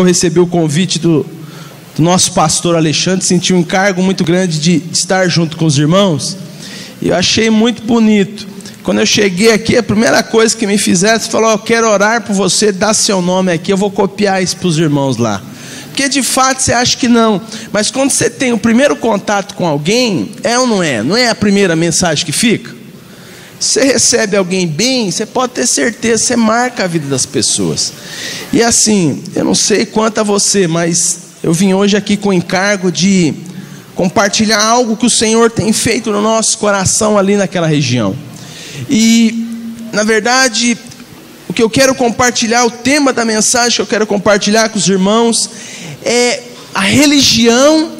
eu recebi o convite do nosso pastor Alexandre, senti um encargo muito grande de estar junto com os irmãos, e eu achei muito bonito. Quando eu cheguei aqui, a primeira coisa que me fizeram, você falou: eu quero orar por você, dá seu nome aqui, eu vou copiar isso para os irmãos lá. Porque de fato você acha que não, mas quando você tem o primeiro contato com alguém, é ou não é? Não é a primeira mensagem que fica? Você recebe alguém bem, você pode ter certeza, você marca a vida das pessoas. E assim, eu não sei quanto a você, mas eu vim hoje aqui com o encargo de compartilhar algo que o Senhor tem feito no nosso coração ali naquela região. E, na verdade, o que eu quero compartilhar, o tema da mensagem que eu quero compartilhar com os irmãos é a religião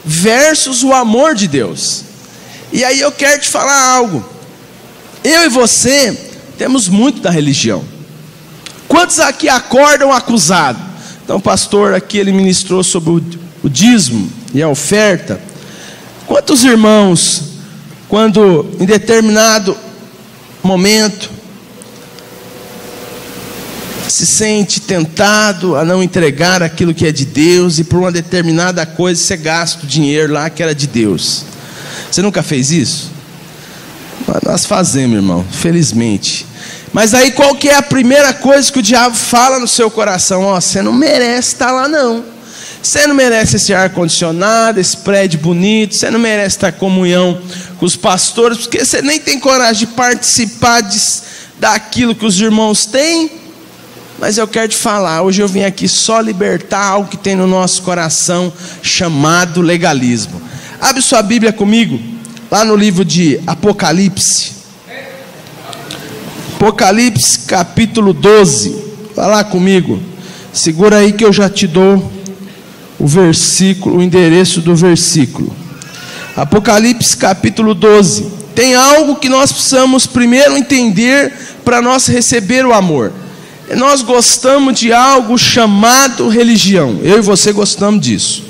versus o amor de Deus. E aí eu quero te falar algo. Eu e você temos muito da religião. Quantos aqui acordam acusados? Então o pastor aqui, ele ministrou sobre o dízimo e a oferta. Quantos irmãos, quando em determinado momento se sente tentado a não entregar aquilo que é de Deus, e por uma determinada coisa você gasta o dinheiro lá que era de Deus? Você nunca fez isso? Nós fazemos, irmão, felizmente. Mas aí qual que é a primeira coisa que o diabo fala no seu coração? Ó, você não merece estar lá não. Você não merece esse ar-condicionado, esse prédio bonito. Você não merece estar em comunhão com os pastores, porque você nem tem coragem de participar daquilo que os irmãos têm. Mas eu quero te falar, hoje eu vim aqui só libertar algo que tem no nosso coração, chamado legalismo. Abre sua Bíblia comigo, lá no livro de Apocalipse. Apocalipse capítulo 12. Vai lá comigo. Segura aí que eu já te dou o versículo, o endereço do versículo. Apocalipse capítulo 12. Tem algo que nós precisamos primeiro entender para nós receber o amor. Nós gostamos de algo chamado religião. Eu e você gostamos disso.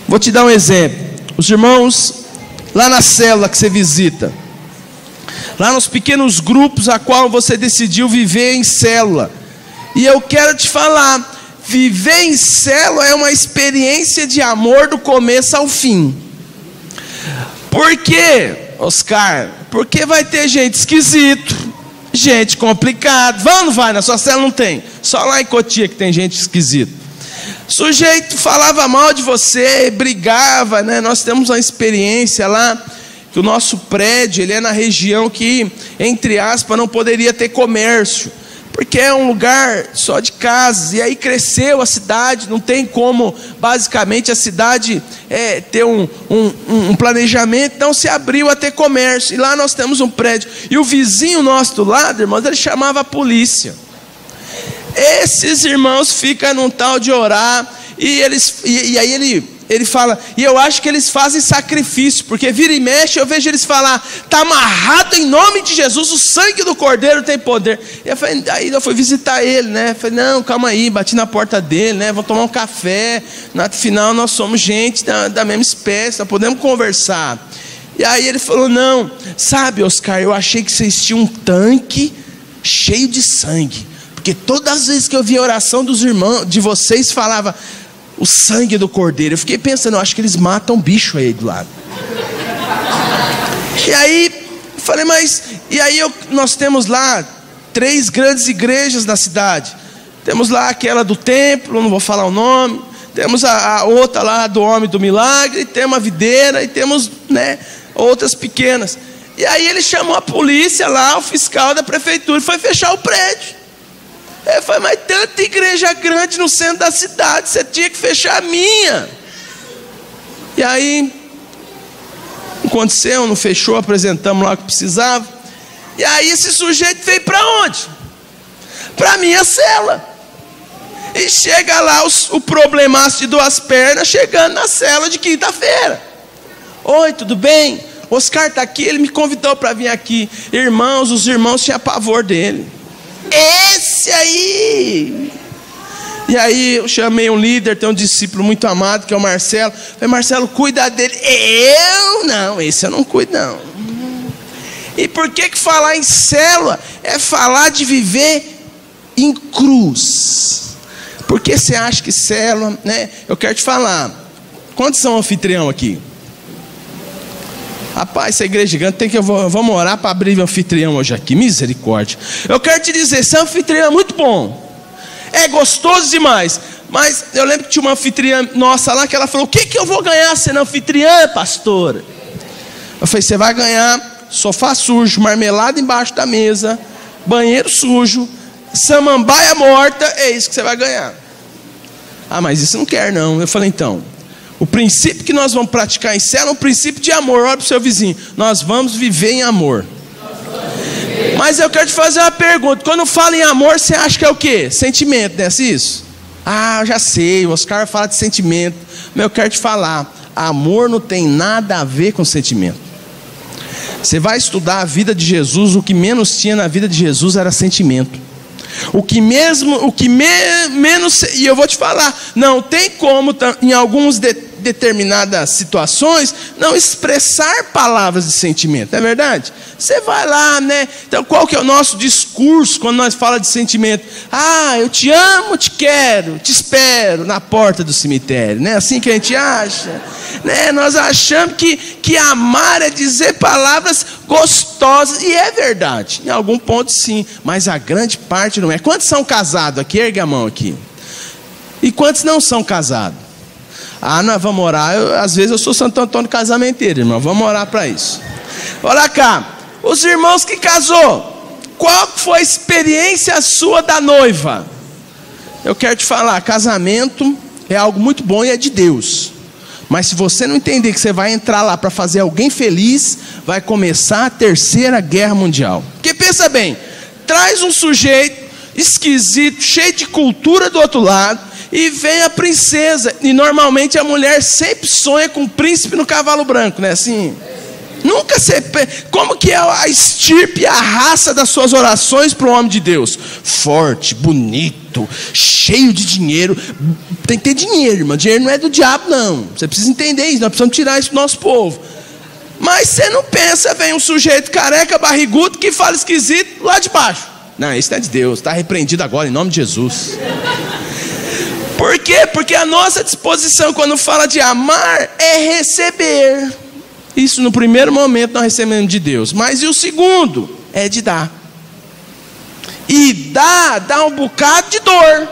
Vou te dar um exemplo. Os irmãos, lá na célula que você visita, lá nos pequenos grupos a qual você decidiu viver em célula. E eu quero te falar, viver em célula é uma experiência de amor do começo ao fim. Por quê, Oscar? Porque vai ter gente esquisito, gente complicada. Vai ou não vai? Na sua célula não tem? Só lá em Cotia que tem gente esquisita. Sujeito falava mal de você, brigava, né? Nós temos uma experiência lá, que o nosso prédio, ele é na região que, entre aspas, não poderia ter comércio, porque é um lugar só de casas, e aí cresceu a cidade, não tem como, basicamente, a cidade ter um planejamento, então se abriu a ter comércio, e lá nós temos um prédio, e o vizinho nosso do lado, irmãos, ele chamava a polícia. Esses irmãos ficam num tal de orar, e aí ele fala, e eu acho que eles fazem sacrifício, porque vira e mexe, eu vejo eles falar, está amarrado em nome de Jesus, o sangue do Cordeiro tem poder. E aí eu fui visitar ele, né? Falei, não, calma aí, bati na porta dele, né? Vamos tomar um café, no final nós somos gente da mesma espécie, nós podemos conversar. E aí ele falou, não, sabe, Oscar, eu achei que vocês tinham um tanque cheio de sangue, porque todas as vezes que eu via a oração dos irmãos, de vocês, falava o sangue do Cordeiro. Eu fiquei pensando, eu acho que eles matam bicho aí do lado. E aí, falei, mas... E aí nós temos lá 3 grandes igrejas na cidade. Temos lá aquela do templo, não vou falar o nome. Temos a outra lá do Homem do Milagre. Temos a videira e temos, né, outras pequenas. E aí ele chamou a polícia lá, o fiscal da prefeitura, e foi fechar o prédio. Ele falou, mas tanta igreja grande no centro da cidade, você tinha que fechar a minha. E aí, aconteceu, não fechou, apresentamos lá o que precisava. E aí esse sujeito veio para onde? Para a minha cela. E chega lá o problemaço de 2 pernas, chegando na cela de quinta-feira. Oi, tudo bem? Oscar está aqui, ele me convidou para vir aqui. Irmãos, os irmãos tinham pavor dele. Esse aí. E aí eu chamei um líder, tem um discípulo muito amado, que é o Marcelo. Falei, Marcelo, cuida dele. Eu não, esse eu não cuido não. E por que falar em célula é falar de viver em cruz? Por que você acha que célula, né? Eu quero te falar, quantos são anfitrião aqui? Rapaz, essa igreja gigante, vamos orar para abrir anfitrião hoje aqui, misericórdia. Eu quero te dizer, esse anfitrião é muito bom, é gostoso demais. Mas eu lembro que tinha uma anfitriã nossa lá, que ela falou, o que eu vou ganhar sendo anfitriã, pastora? Eu falei, você vai ganhar sofá sujo, marmelada embaixo da mesa, banheiro sujo, samambaia morta, é isso que você vai ganhar. Ah, mas isso não quer não. Eu falei, então, o princípio que nós vamos praticar em célula é um princípio de amor. Olha para o seu vizinho, nós vamos viver em amor. Mas eu quero te fazer uma pergunta, quando fala em amor, você acha que é o quê? Sentimento, não é isso? Ah, eu já sei, o Oscar fala de sentimento, mas eu quero te falar, amor não tem nada a ver com sentimento. Você vai estudar a vida de Jesus, o que menos tinha na vida de Jesus era sentimento. Menos, e eu vou te falar, não tem como em algumas determinadas situações não expressar palavras de sentimento, não é verdade? Você vai lá, né? Então qual que é o nosso discurso quando nós falamos de sentimento? Ah, eu te amo, te quero, te espero na porta do cemitério, né? Assim que a gente acha, né? Nós achamos que amar é dizer palavras gostosas, e é verdade, em algum ponto sim, mas a grande parte não é. Quantos são casados aqui? Ergue a mão aqui. E quantos não são casados? Ah, nós vamos orar. Às vezes eu sou Santo Antônio casamenteiro, irmão. Vamos orar para isso. Olha cá, os irmãos que casou, qual foi a experiência sua da noiva? Eu quero te falar, casamento é algo muito bom e é de Deus. Mas se você não entender que você vai entrar lá para fazer alguém feliz, vai começar a Terceira Guerra Mundial. Porque pensa bem, traz um sujeito esquisito, cheio de cultura do outro lado, e vem a princesa, e normalmente a mulher sempre sonha com o príncipe no cavalo branco, não é assim? Nunca você... Como que é a estirpe, a raça das suas orações para o homem de Deus? Forte, bonito, cheio de dinheiro. Tem que ter dinheiro, irmão. Dinheiro não é do diabo, não. Você precisa entender isso, nós precisamos tirar isso do nosso povo. Mas você não pensa, vem um sujeito careca, barrigudo, que fala esquisito lá de baixo. Não, isso não é de Deus, está repreendido agora em nome de Jesus. Por quê? Porque a nossa disposição quando fala de amar é receber. Isso no primeiro momento nós recebemos de Deus. Mas e o segundo? É de dar. E dá um bocado de dor.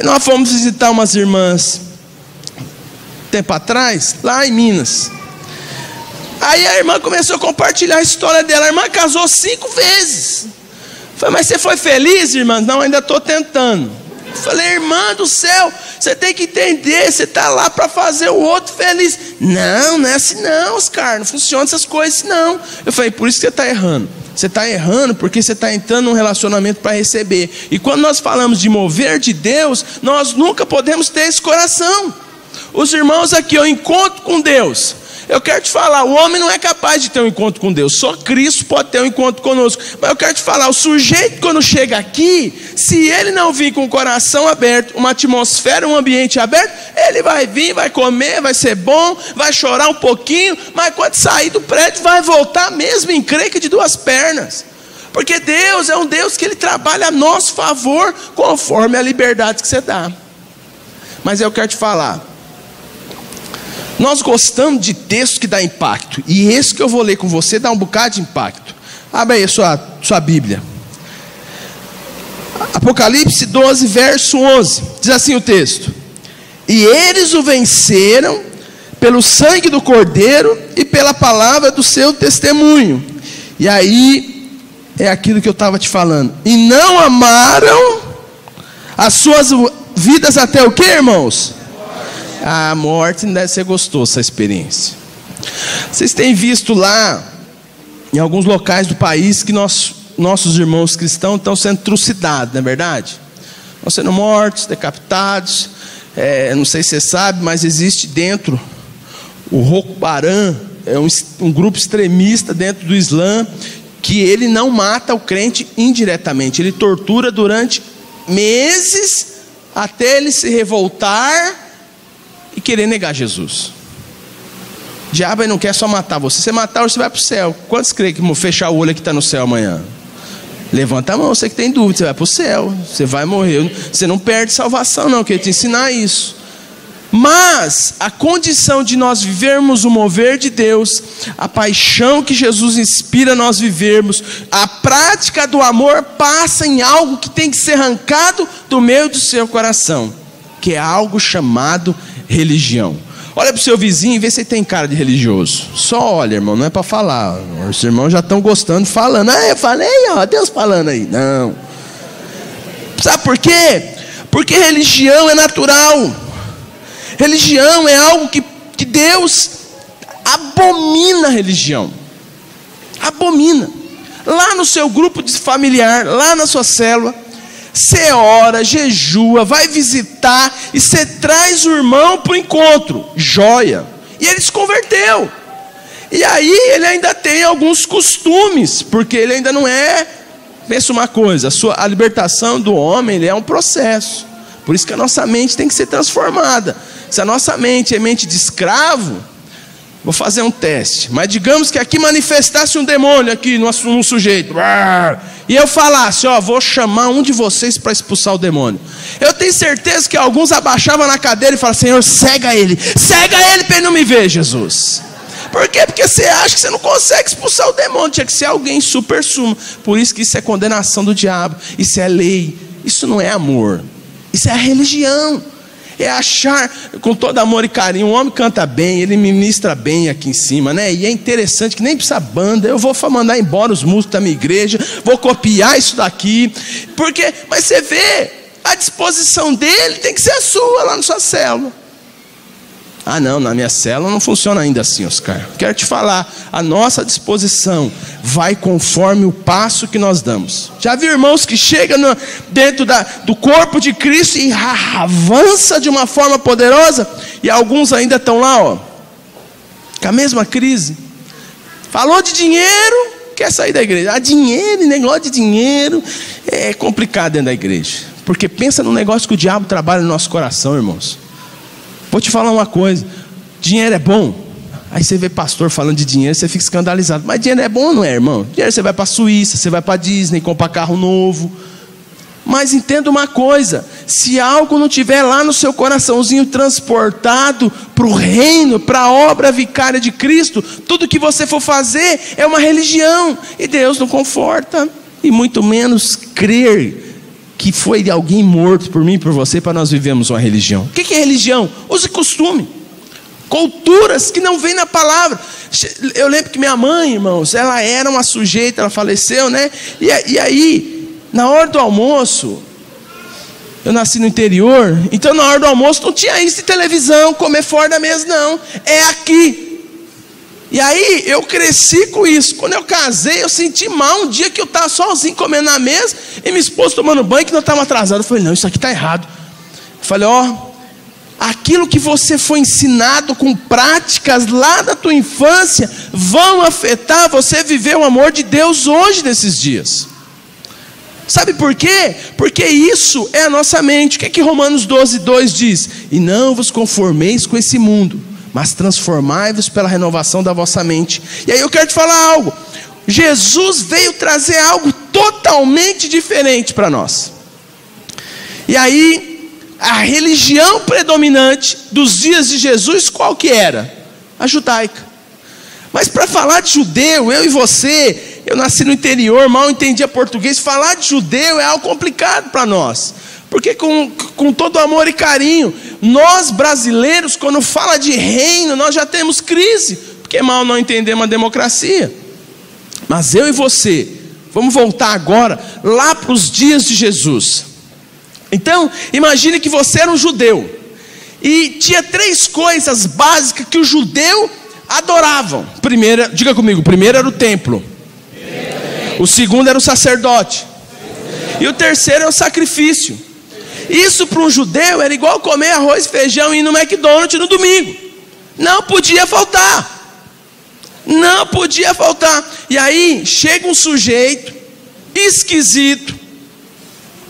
Nós fomos visitar umas irmãs tempo atrás, lá em Minas. Aí a irmã começou a compartilhar a história dela. A irmã casou 5 vezes. Falei, mas você foi feliz, irmã? Não, ainda estou tentando. Falei, irmã do céu, você tem que entender, você está lá para fazer o outro feliz. Não é assim não, Oscar, não funciona essas coisas não. Eu falei, por isso que você está errando. Você está errando porque você está entrando num relacionamento para receber. E quando nós falamos de mover de Deus, nós nunca podemos ter esse coração. Os irmãos aqui, o encontro com Deus. Eu quero te falar, o homem não é capaz de ter um encontro com Deus, só Cristo pode ter um encontro conosco. Mas eu quero te falar, o sujeito quando chega aqui, se ele não vir com o coração aberto, uma atmosfera, um ambiente aberto, ele vai vir, vai comer, vai ser bom, vai chorar um pouquinho, mas quando sair do prédio vai voltar mesmo em creca de 2 pernas. Porque Deus é um Deus que Ele trabalha a nosso favor, conforme a liberdade que você dá. Mas eu quero te falar, nós gostamos de textos que dá impacto, e esse que eu vou ler com você dá um bocado de impacto. Abre aí a sua Bíblia. Apocalipse 12, verso 11. Diz assim o texto: e eles o venceram pelo sangue do Cordeiro e pela palavra do seu testemunho. E aí é aquilo que eu estava te falando. E não amaram as suas vidas até o que, irmãos? A morte não deve ser gostosa essa experiência. Vocês têm visto lá em alguns locais do país que nossos irmãos cristãos estão sendo trucidados, não é verdade? Estão sendo mortos, decapitados. Não sei se você sabe, mas existe dentro o Rokbaran, é um grupo extremista dentro do Islã, que ele não mata o crente indiretamente, ele tortura durante meses até ele se revoltar e querer negar Jesus. O diabo não quer só matar você. Se você matar, você vai para o céu. Quantos creem que vão fechar o olho que está no céu amanhã? Levanta a mão, você que tem dúvida, você vai para o céu, você vai morrer. Você não perde salvação não, eu queria te ensinar isso. Mas a condição de nós vivermos o mover de Deus, a paixão que Jesus inspira nós vivermos, a prática do amor passa em algo que tem que ser arrancado do meio do seu coração, que é algo chamado religião. Olha para o seu vizinho e vê se ele tem cara de religioso. Só olha, irmão, não é para falar. Os irmãos já estão gostando, falando. Eu falei, ó, Deus falando aí. Não. Sabe por quê? Porque religião é natural. Religião é algo que Deus abomina a religião. Abomina. Lá no seu grupo familiar, lá na sua célula, você ora, jejua, vai visitar e você traz o irmão para o encontro. Joia. E ele se converteu. E aí ele ainda tem alguns costumes, porque ele ainda não é... Pensa uma coisa, a libertação do homem é um processo. Por isso que a nossa mente tem que ser transformada. Se a nossa mente é mente de escravo, vou fazer um teste, mas digamos que aqui manifestasse um demônio aqui num sujeito, e eu falasse, ó, vou chamar um de vocês para expulsar o demônio. Eu tenho certeza que alguns abaixavam na cadeira e falavam, Senhor, cega ele para ele não me ver, Jesus. Por quê? Porque você acha que você não consegue expulsar o demônio, tinha que ser alguém super sumo. Por isso que isso é condenação do diabo, isso é lei, isso não é amor, isso é a religião. É achar com todo amor e carinho. Um homem canta bem, ele ministra bem aqui em cima, né? E é interessante que nem precisa banda. Eu vou mandar embora os músicos da minha igreja, vou copiar isso daqui. Porque, mas você vê, a disposição dele tem que ser a sua lá na sua célula. Ah não, na minha célula não funciona ainda assim, Oscar. Quero te falar, a nossa disposição vai conforme o passo que nós damos. Já vi irmãos que chegam dentro do corpo de Cristo e avança de uma forma poderosa, e alguns ainda estão lá, ó, com a mesma crise. Falou de dinheiro, quer sair da igreja. Dinheiro, negócio de dinheiro é complicado dentro da igreja, porque pensa no negócio que o diabo trabalha no nosso coração, irmãos. Vou te falar uma coisa, dinheiro é bom. Aí você vê pastor falando de dinheiro, você fica escandalizado. Mas dinheiro é bom ou não é, irmão? Dinheiro você vai para a Suíça, você vai para a Disney, compra carro novo. Mas entenda uma coisa, se algo não tiver lá no seu coraçãozinho transportado para o reino, para a obra vicária de Cristo, tudo que você for fazer é uma religião. E Deus não conforta, e muito menos crer que foi alguém morto por mim e por você para nós vivemos uma religião. O que é religião? Uso e costume, culturas que não vêm na palavra. Eu lembro que minha mãe, irmãos, ela era uma sujeita, ela faleceu, né? E aí, na hora do almoço, eu nasci no interior, então na hora do almoço não tinha isso de televisão, comer fora da mesa, não, é aqui. E aí eu cresci com isso. Quando eu casei, eu senti mal um dia que eu estava sozinho comendo na mesa e minha esposa tomando banho, que nós estávamos atrasados. Eu falei, não, isso aqui está errado. Eu falei, aquilo que você foi ensinado com práticas lá da tua infância vão afetar você viver o amor de Deus hoje nesses dias. Sabe por quê? Porque isso é a nossa mente. O que é que Romanos 12:2 diz? E não vos conformeis com esse mundo, mas transformai-vos pela renovação da vossa mente. E aí eu quero te falar algo. Jesus veio trazer algo totalmente diferente para nós. E aí, a religião predominante dos dias de Jesus, qual que era? A judaica. Mas para falar de judeu, eu e você, eu nasci no interior, mal entendia português, falar de judeu é algo complicado para nós. Porque com todo amor e carinho, nós brasileiros, quando fala de reino, nós já temos crise, porque mal não entendemos a democracia. Mas eu e você, vamos voltar agora, lá para os dias de Jesus. Então, imagine que você era um judeu, e tinha 3 coisas básicas que o judeu adoravam. Primeiro, diga comigo, primeiro era o templo, o segundo era o sacerdote, e o terceiro é o sacrifício. Isso para um judeu era igual comer arroz e feijão e ir no McDonald's no domingo. Não podia faltar. Não podia faltar. E aí chega um sujeito esquisito,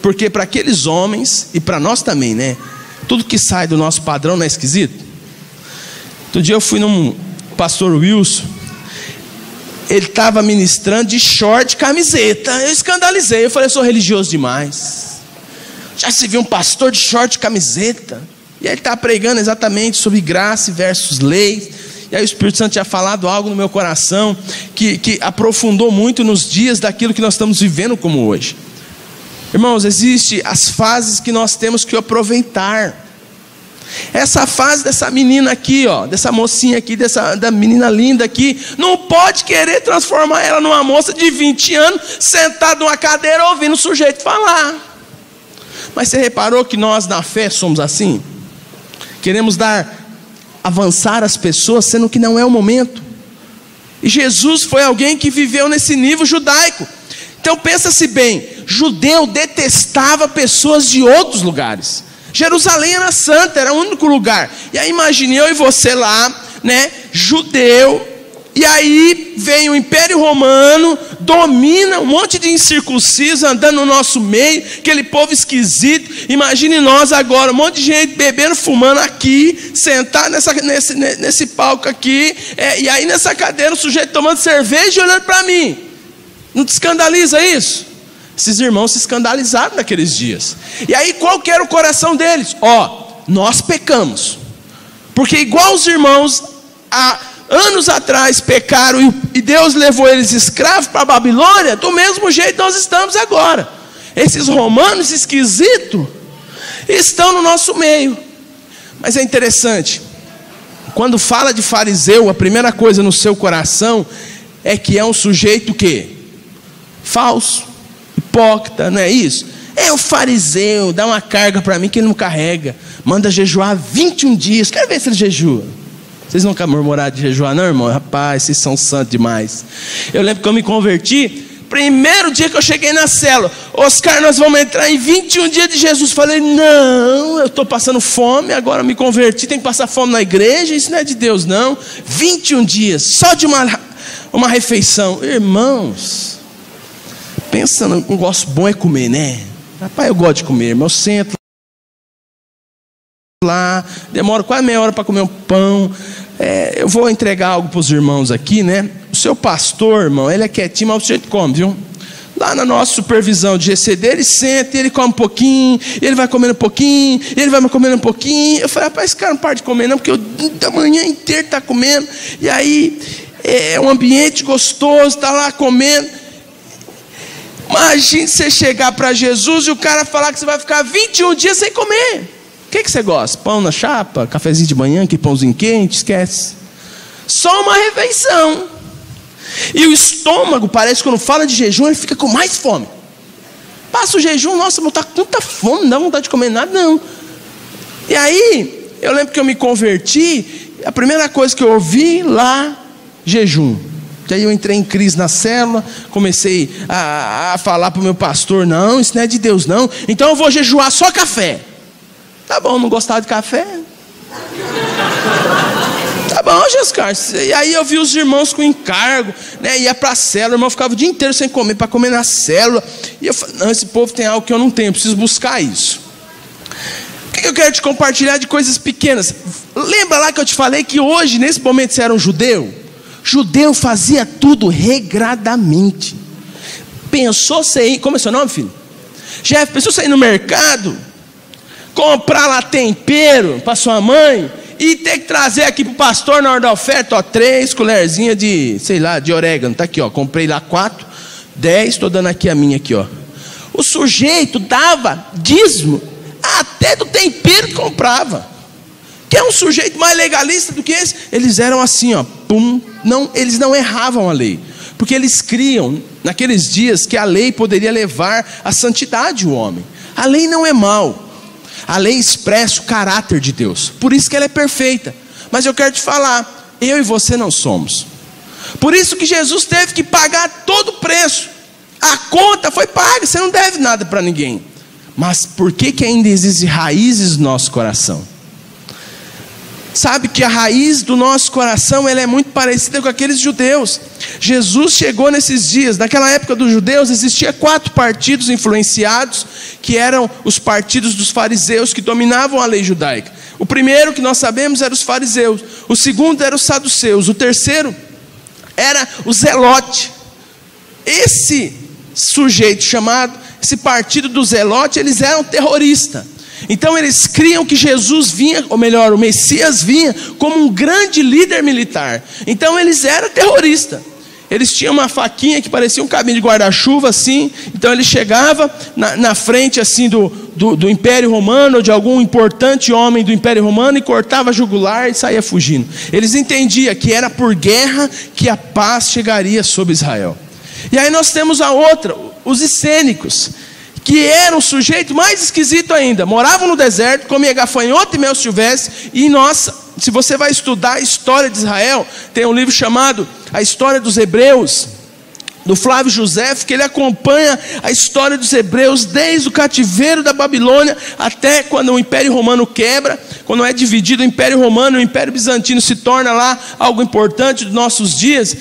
porque para aqueles homens, e para nós também, né? Tudo que sai do nosso padrão não é esquisito. Outro dia eu fui num pastor Wilson, ele estava ministrando de short, camiseta. Eu escandalizei, eu falei, eu sou religioso demais. Já se viu um pastor de short, camiseta? E aí ele estava pregando exatamente sobre graça versus lei. E aí o Espírito Santo tinha falado algo no meu coração que aprofundou muito nos dias daquilo que nós estamos vivendo como hoje. Irmãos, existem as fases que nós temos que aproveitar. Essa fase dessa menina aqui, ó, dessa mocinha aqui, da menina linda aqui, não pode querer transformar ela numa moça de 20 anos, sentada numa cadeira ouvindo o sujeito falar. Mas você reparou que nós na fé somos assim? Queremos avançar as pessoas, sendo que não é o momento. E Jesus foi alguém que viveu nesse nível judaico. Então pensa-se bem, judeu detestava pessoas de outros lugares. Jerusalém era santa, era o único lugar. E aí imagine eu e você lá, né, judeu, e aí vem o Império Romano, domina um monte de incircuncisos andando no nosso meio, aquele povo esquisito. Imagine nós agora, um monte de gente bebendo, fumando aqui, sentado nesse palco aqui, e aí nessa cadeira o sujeito tomando cerveja e olhando para mim. Não te escandaliza isso? Esses irmãos se escandalizaram naqueles dias. E aí qual que era o coração deles? Nós pecamos. Porque igual os irmãos há anos atrás pecaram e Deus levou eles escravos para a Babilônia, do mesmo jeito nós estamos agora. Esses romanos esquisitos estão no nosso meio. Mas é interessante, quando fala de fariseu, a primeira coisa no seu coração é que é um sujeito que? Falso, hipócrita, não é isso? É o fariseu, dá uma carga para mim que ele não carrega, manda jejuar 21 dias, quero ver se ele jejua. Vocês nunca murmuraram de jejuar não, irmão? Rapaz, vocês são santos demais. Eu lembro que eu me converti, primeiro dia que eu cheguei na célula, Oscar, nós vamos entrar em 21 dias de Jesus. Falei, não, eu estou passando fome, agora eu me converti, tem que passar fome na igreja, isso não é de Deus não. 21 dias, só de uma refeição. Irmãos, pensa no negócio bom é comer, né? Rapaz, eu gosto de comer, irmão, eu sento lá, demoro quase meia hora para comer um pão. Eu vou entregar algo para os irmãos aqui, né? O seu pastor, irmão, ele é quietinho, mas o sujeito come, viu? Lá na nossa supervisão de GCD, ele senta, ele come um pouquinho, ele vai comendo um pouquinho, ele vai comendo um pouquinho. Eu falei, rapaz, esse cara não para de comer não, porque da manhã inteira está comendo. E aí, é um ambiente gostoso, está lá comendo. Imagine você chegar para Jesus e o cara falar que você vai ficar 21 dias sem comer. O que você gosta? Pão na chapa? Cafezinho de manhã? Que pãozinho quente? Esquece. Só uma refeição. E o estômago, parece que quando fala de jejum, ele fica com mais fome. Passa o jejum, nossa, não está com tanta fome, não dá vontade de comer nada, não. E aí, eu lembro que eu me converti, a primeira coisa que eu ouvi lá, jejum. E aí eu entrei em crise na célula, comecei a falar para o meu pastor, não, isso não é de Deus não, então eu vou jejuar só café. Tá bom, não gostava de café? Tá bom, Jesus Carlos. E aí eu vi os irmãos com encargo, né? Ia para a célula, o irmão ficava o dia inteiro sem comer, para comer na célula. E eu falei, não, esse povo tem algo que eu não tenho, eu preciso buscar isso. O que eu quero te compartilhar de coisas pequenas? Lembra lá que eu te falei que hoje, nesse momento, você era um judeu? Judeu fazia tudo regradamente. Pensou você ir, como é seu nome, filho? Jeff, pensou você ir no mercado, comprar lá tempero para sua mãe e ter que trazer aqui para o pastor na hora da oferta, 3 colherzinhas de, sei lá, de orégano, tá aqui, ó, comprei lá 4, 10, estou dando aqui a minha aqui, ó. O sujeito dava dízimo até do tempero que comprava. Que é um sujeito mais legalista do que esse. Eles eram assim, ó, pum, não, eles não erravam a lei, porque eles criam naqueles dias que a lei poderia levar à santidade o homem. A lei não é mal. A lei expressa o caráter de Deus, por isso que ela é perfeita. Mas eu quero te falar, eu e você não somos. Por isso que Jesus teve que pagar todo o preço. A conta foi paga, você não deve nada para ninguém. Mas por que ainda existem raízes no nosso coração? Sabe que a raiz do nosso coração, ela é muito parecida com aqueles judeus. Jesus chegou nesses dias. Naquela época dos judeus existia 4 partidos influenciados, que eram os partidos dos fariseus, que dominavam a lei judaica. O primeiro que nós sabemos era os fariseus, o segundo era os saduceus, o terceiro era o Zelote. Esse sujeito chamado, esse partido do Zelote, eles eram terroristas. Então eles criam que Jesus vinha, ou melhor, o Messias vinha como um grande líder militar. Então eles eram terroristas. Eles tinham uma faquinha que parecia um cabinho de guarda-chuva assim. Então ele chegava na frente assim do Império Romano, ou de algum importante homem do Império Romano, e cortava a jugular e saía fugindo. Eles entendiam que era por guerra que a paz chegaria sobre Israel. E aí nós temos a outra, os essênicos, que era um sujeito mais esquisito ainda. Moravam no deserto, comia gafanhoto e mel silvestre. E nossa, se você vai estudar a história de Israel, tem um livro chamado A História dos Hebreus, do Flávio Josefo, que ele acompanha a história dos hebreus desde o cativeiro da Babilônia até quando o Império Romano quebra, quando é dividido o Império Romano, o Império Bizantino se torna lá algo importante dos nossos dias.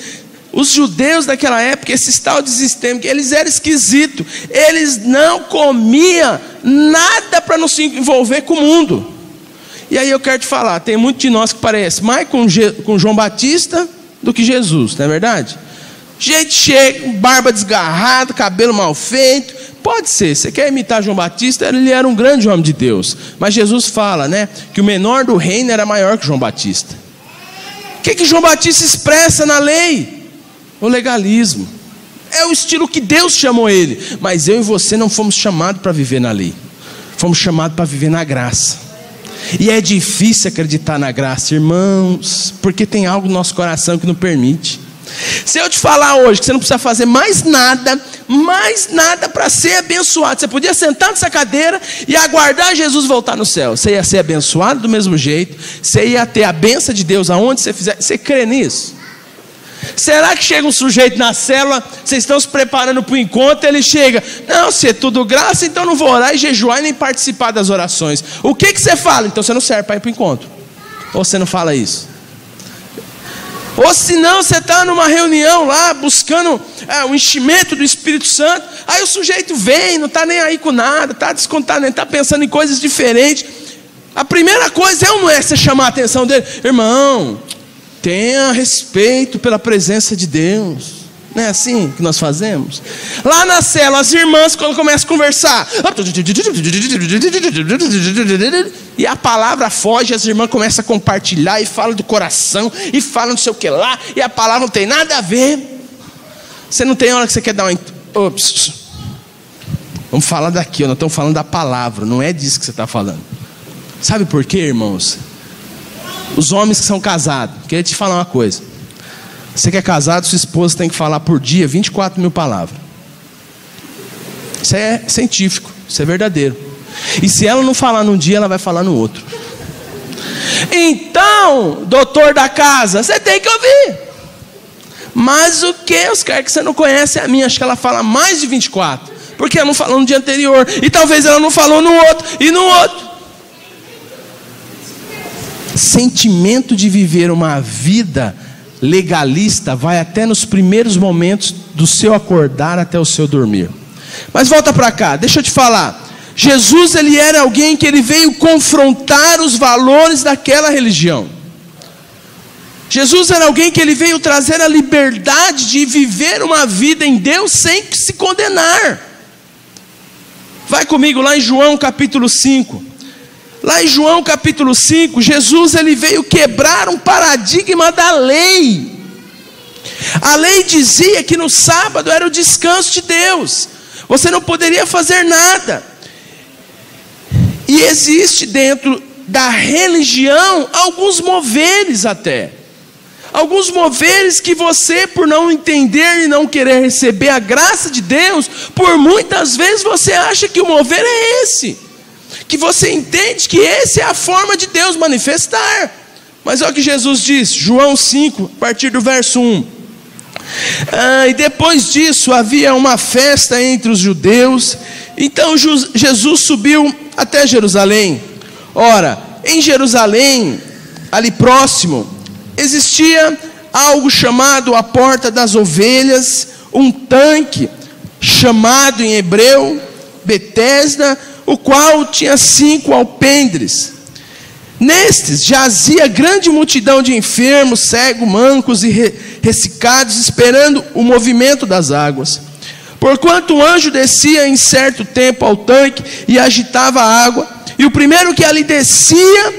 Os judeus daquela época, esses tal de sistema, eles eram esquisitos. Eles não comiam nada para não se envolver com o mundo. E aí eu quero te falar, tem muito de nós que parece mais com João Batista do que Jesus, não é verdade? Gente cheio, barba desgarrada, cabelo mal feito. Pode ser, você quer imitar João Batista? Ele era um grande homem de Deus. Mas Jesus fala, né, que o menor do reino era maior que João Batista. O que João Batista expressa na lei? O legalismo. É o estilo que Deus chamou ele. Mas eu e você não fomos chamados para viver na lei. Fomos chamados para viver na graça. E é difícil acreditar na graça, irmãos, porque tem algo no nosso coração que não permite. Se eu te falar hoje que você não precisa fazer mais nada para ser abençoado, você podia sentar nessa cadeira e aguardar Jesus voltar no céu, você ia ser abençoado do mesmo jeito, você ia ter a bênção de Deus aonde você fizer. Você crê nisso? Será que chega um sujeito na célula, vocês estão se preparando para o encontro, ele chega, não, se é tudo graça, então não vou orar e jejuar e nem participar das orações. O que você fala? Então você não serve para ir para o encontro. Ou você não fala isso? Ou se não, você está numa reunião lá, buscando o enchimento do Espírito Santo, aí o sujeito vem, não está nem aí com nada, está descontado, está pensando em coisas diferentes. A primeira coisa é ou não é você chamar a atenção dele? Irmão, tenha respeito pela presença de Deus. Não é assim que nós fazemos? Lá na célula, as irmãs, quando começam a conversar, e a palavra foge, as irmãs começam a compartilhar e falam do coração, e falam não sei o que lá, e a palavra não tem nada a ver. Você não tem hora que você quer dar uma... Ops. Vamos falar daqui, nós estamos falando da palavra, não é disso que você está falando. Sabe por quê, irmãos? Os homens que são casados, queria te falar uma coisa. Você que é casado, sua esposa tem que falar por dia 24 mil palavras. Isso é científico, isso é verdadeiro. E se ela não falar num dia, ela vai falar no outro. Então, doutor da casa, você tem que ouvir. Mas o que? Os caras que você não conhece é a minha. Acho que ela fala mais de 24. Porque ela não falou no dia anterior. E talvez ela não falou no outro. E no outro. Sentimento de viver uma vida legalista vai até nos primeiros momentos do seu acordar até o seu dormir. Mas volta para cá, deixa eu te falar. Jesus, ele era alguém que ele veio confrontar os valores daquela religião. Jesus era alguém que ele veio trazer a liberdade de viver uma vida em Deus sem se condenar. Vai comigo lá em João capítulo 5. Lá em João capítulo 5, Jesus ele veio quebrar um paradigma da lei. A lei dizia que no sábado era o descanso de Deus. Você não poderia fazer nada. E existe dentro da religião alguns moveres até. Alguns moveres que você, por não entender e não querer receber a graça de Deus, por muitas vezes você acha que o mover é esse. Que você entende que essa é a forma de Deus manifestar. Mas olha o que Jesus diz, João 5, a partir do verso 1. E depois disso havia uma festa entre os judeus. Então Jesus subiu até Jerusalém. Ora, em Jerusalém, ali próximo, existia algo chamado a Porta das Ovelhas, um tanque chamado em hebreu Betesda, o qual tinha 5 alpendres. Nestes jazia grande multidão de enfermos, cegos, mancos e ressecados, esperando o movimento das águas. Porquanto o anjo descia em certo tempo ao tanque e agitava a água, e o primeiro que ali descia,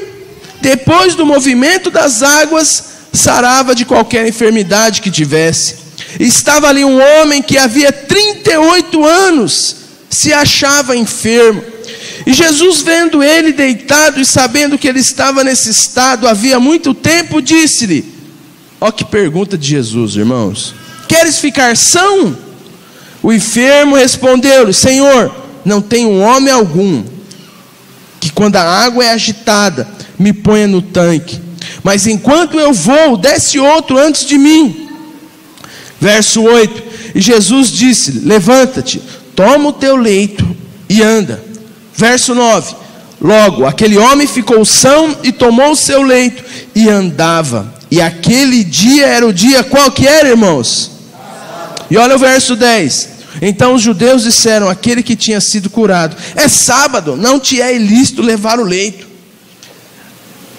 depois do movimento das águas, sarava de qualquer enfermidade que tivesse. E estava ali um homem que havia 38 anos se achava enfermo. E Jesus, vendo ele deitado e sabendo que ele estava nesse estado havia muito tempo, disse-lhe: ó que pergunta de Jesus, irmãos: queres ficar são? O enfermo respondeu-lhe: Senhor, não tenho homem algum que quando a água é agitada me ponha no tanque, mas enquanto eu vou, desce outro antes de mim. Verso 8: e Jesus disse-lhe: levanta-te, toma o teu leito e anda. Verso 9: logo aquele homem ficou são e tomou o seu leito e andava. E aquele dia era o dia qual que era, irmãos? E olha o verso 10: então os judeus disseram àquele que tinha sido curado: é sábado, não te é ilícito levar o leito.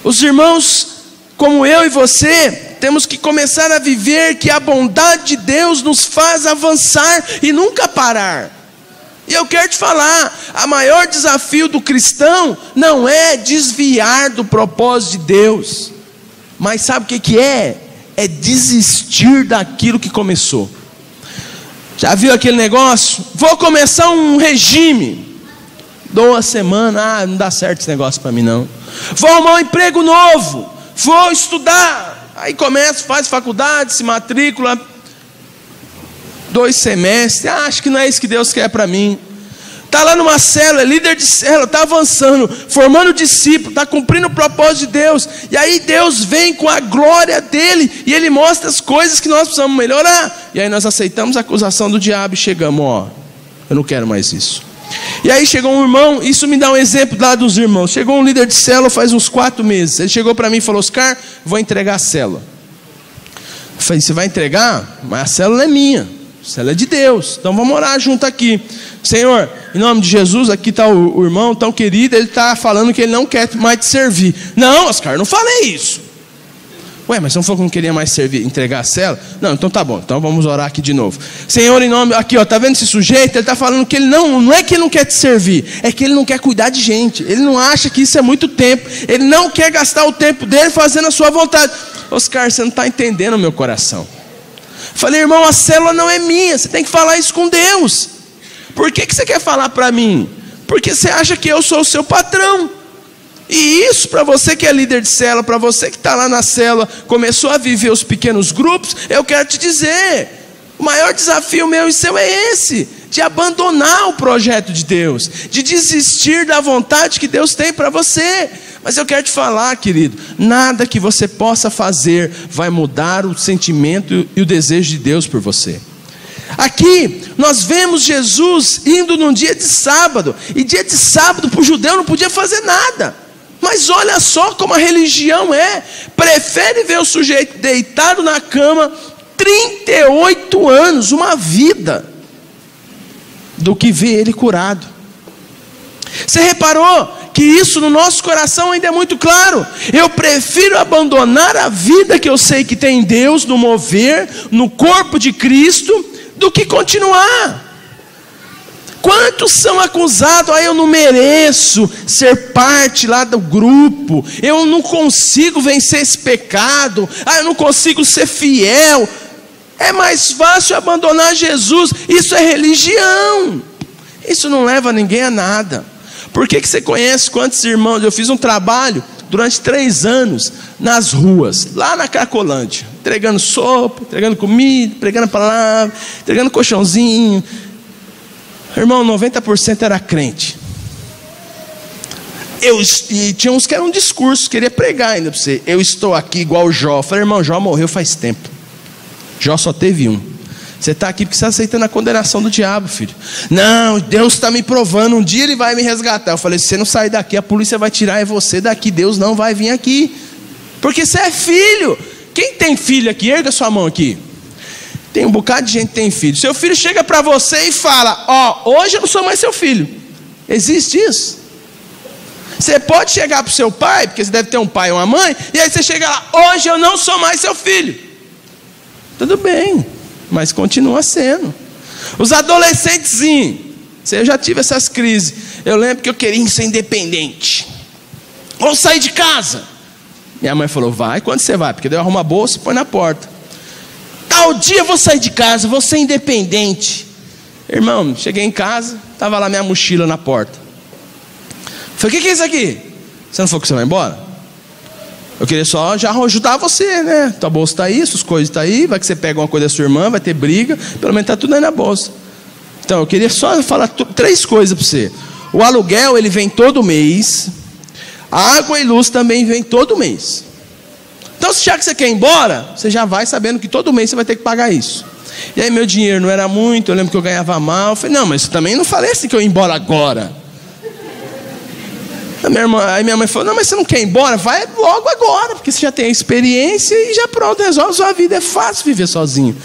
Os irmãos, como eu e você, temos que começar a viver que a bondade de Deus nos faz avançar e nunca parar. E eu quero te falar, o maior desafio do cristão não é desviar do propósito de Deus, mas sabe o que é? É desistir daquilo que começou. Já viu aquele negócio? Vou começar um regime, dou uma semana, não dá certo esse negócio para mim não. Vou arrumar um emprego novo, vou estudar, aí começa, faz faculdade, se matricula, 2 semestres, acho que não é isso que Deus quer para mim. Está lá numa célula, é líder de célula, está avançando, formando discípulo, está cumprindo o propósito de Deus. E aí Deus vem com a glória dele e ele mostra as coisas que nós precisamos melhorar. E aí nós aceitamos a acusação do diabo e chegamos, ó, eu não quero mais isso. E aí chegou um irmão, isso me dá um exemplo lá dos irmãos. Chegou um líder de célula faz uns 4 meses. Ele chegou para mim e falou: Oscar, vou entregar a célula. Eu falei: você vai entregar? Mas a célula é minha. Célula é de Deus, então vamos orar junto aqui. Senhor, em nome de Jesus, aqui está o irmão tão querido, ele está falando que ele não quer mais te servir. Não, Oscar, não falei isso. Ué, mas você não falou que não queria mais servir, entregar a célula? Não, então tá bom, então vamos orar aqui de novo. Senhor, em nome, aqui ó, tá vendo esse sujeito? Ele está falando que ele não é que ele não quer te servir, é que ele não quer cuidar de gente, ele não acha que isso é muito tempo, ele não quer gastar o tempo dele fazendo a sua vontade. Oscar, você não está entendendo o meu coração. Falei: irmão, a célula não é minha, você tem que falar isso com Deus. Por que você quer falar para mim? Porque você acha que eu sou o seu patrão. E isso, para você que é líder de célula, para você que está lá na célula, começou a viver os pequenos grupos, eu quero te dizer, o maior desafio meu e seu é esse: de abandonar o projeto de Deus, de desistir da vontade que Deus tem para você. Mas eu quero te falar, querido, nada que você possa fazer vai mudar o sentimento e o desejo de Deus por você. Aqui nós vemos Jesus indo num dia de sábado, e dia de sábado para o judeu não podia fazer nada. Mas olha só como a religião prefere ver o sujeito deitado na cama 38 anos, uma vida, do que ver ele curado. Você reparou que isso no nosso coração ainda é muito claro? Eu prefiro abandonar a vida que eu sei que tem em Deus, no mover, no corpo de Cristo, do que continuar. Quantos são acusados? Eu não mereço ser parte lá do grupo, eu não consigo vencer esse pecado, eu não consigo ser fiel. É mais fácil abandonar Jesus. Isso é religião, isso não leva ninguém a nada. Por que você conhece quantos irmãos? Eu fiz um trabalho durante 3 anos nas ruas, lá na Cracolândia, entregando sopa, entregando comida, pregando a palavra, entregando colchãozinho. Irmão, 90% era crente. E tinha uns que eram um discurso, queria pregar ainda para você. Eu estou aqui igual o Jó. Eu falei: irmão, Jó morreu faz tempo. Jó só teve um. Você está aqui porque você está aceitando a condenação do diabo, filho. Não, Deus está me provando, um dia Ele vai me resgatar. Eu falei: se você não sair daqui, a polícia vai tirar você daqui. Deus não vai vir aqui, porque você é filho. Quem tem filho aqui? Erga sua mão aqui. Tem um bocado de gente que tem filho. Seu filho chega para você e fala: ó, hoje eu não sou mais seu filho. Existe isso? Você pode chegar para o seu pai, porque você deve ter um pai ou uma mãe, e aí você chega lá: hoje eu não sou mais seu filho. Tudo bem, mas continua sendo. Os adolescentezinhos, eu já tive essas crises. Eu lembro que eu queria ser independente. Vou sair de casa. Minha mãe falou: vai, quando você vai? Porque daí eu arrumo a bolsa e põe na porta. Tal dia eu vou sair de casa, vou ser independente. Irmão, cheguei em casa, estava lá minha mochila na porta. Falei: o que é isso aqui? Você não falou que você vai embora? Eu queria só já ajudar você, né? Tua bolsa está aí, suas coisas estão aí. Vai que você pega uma coisa da sua irmã, vai ter briga. Pelo menos está tudo aí na bolsa. Então eu queria só falar 3 coisas para você. O aluguel, ele vem todo mês. A água e luz também vem todo mês. Então, se já que você quer ir embora, você já vai sabendo que todo mês você vai ter que pagar isso. E aí meu dinheiro não era muito, eu lembro que eu ganhava mal. Eu falei: não, mas também não falei assim que eu ia embora agora. Aí minha mãe falou: não, mas você não quer ir embora? Vai logo agora, porque você já tem a experiência e já pronto, resolve a sua vida. É fácil viver sozinho.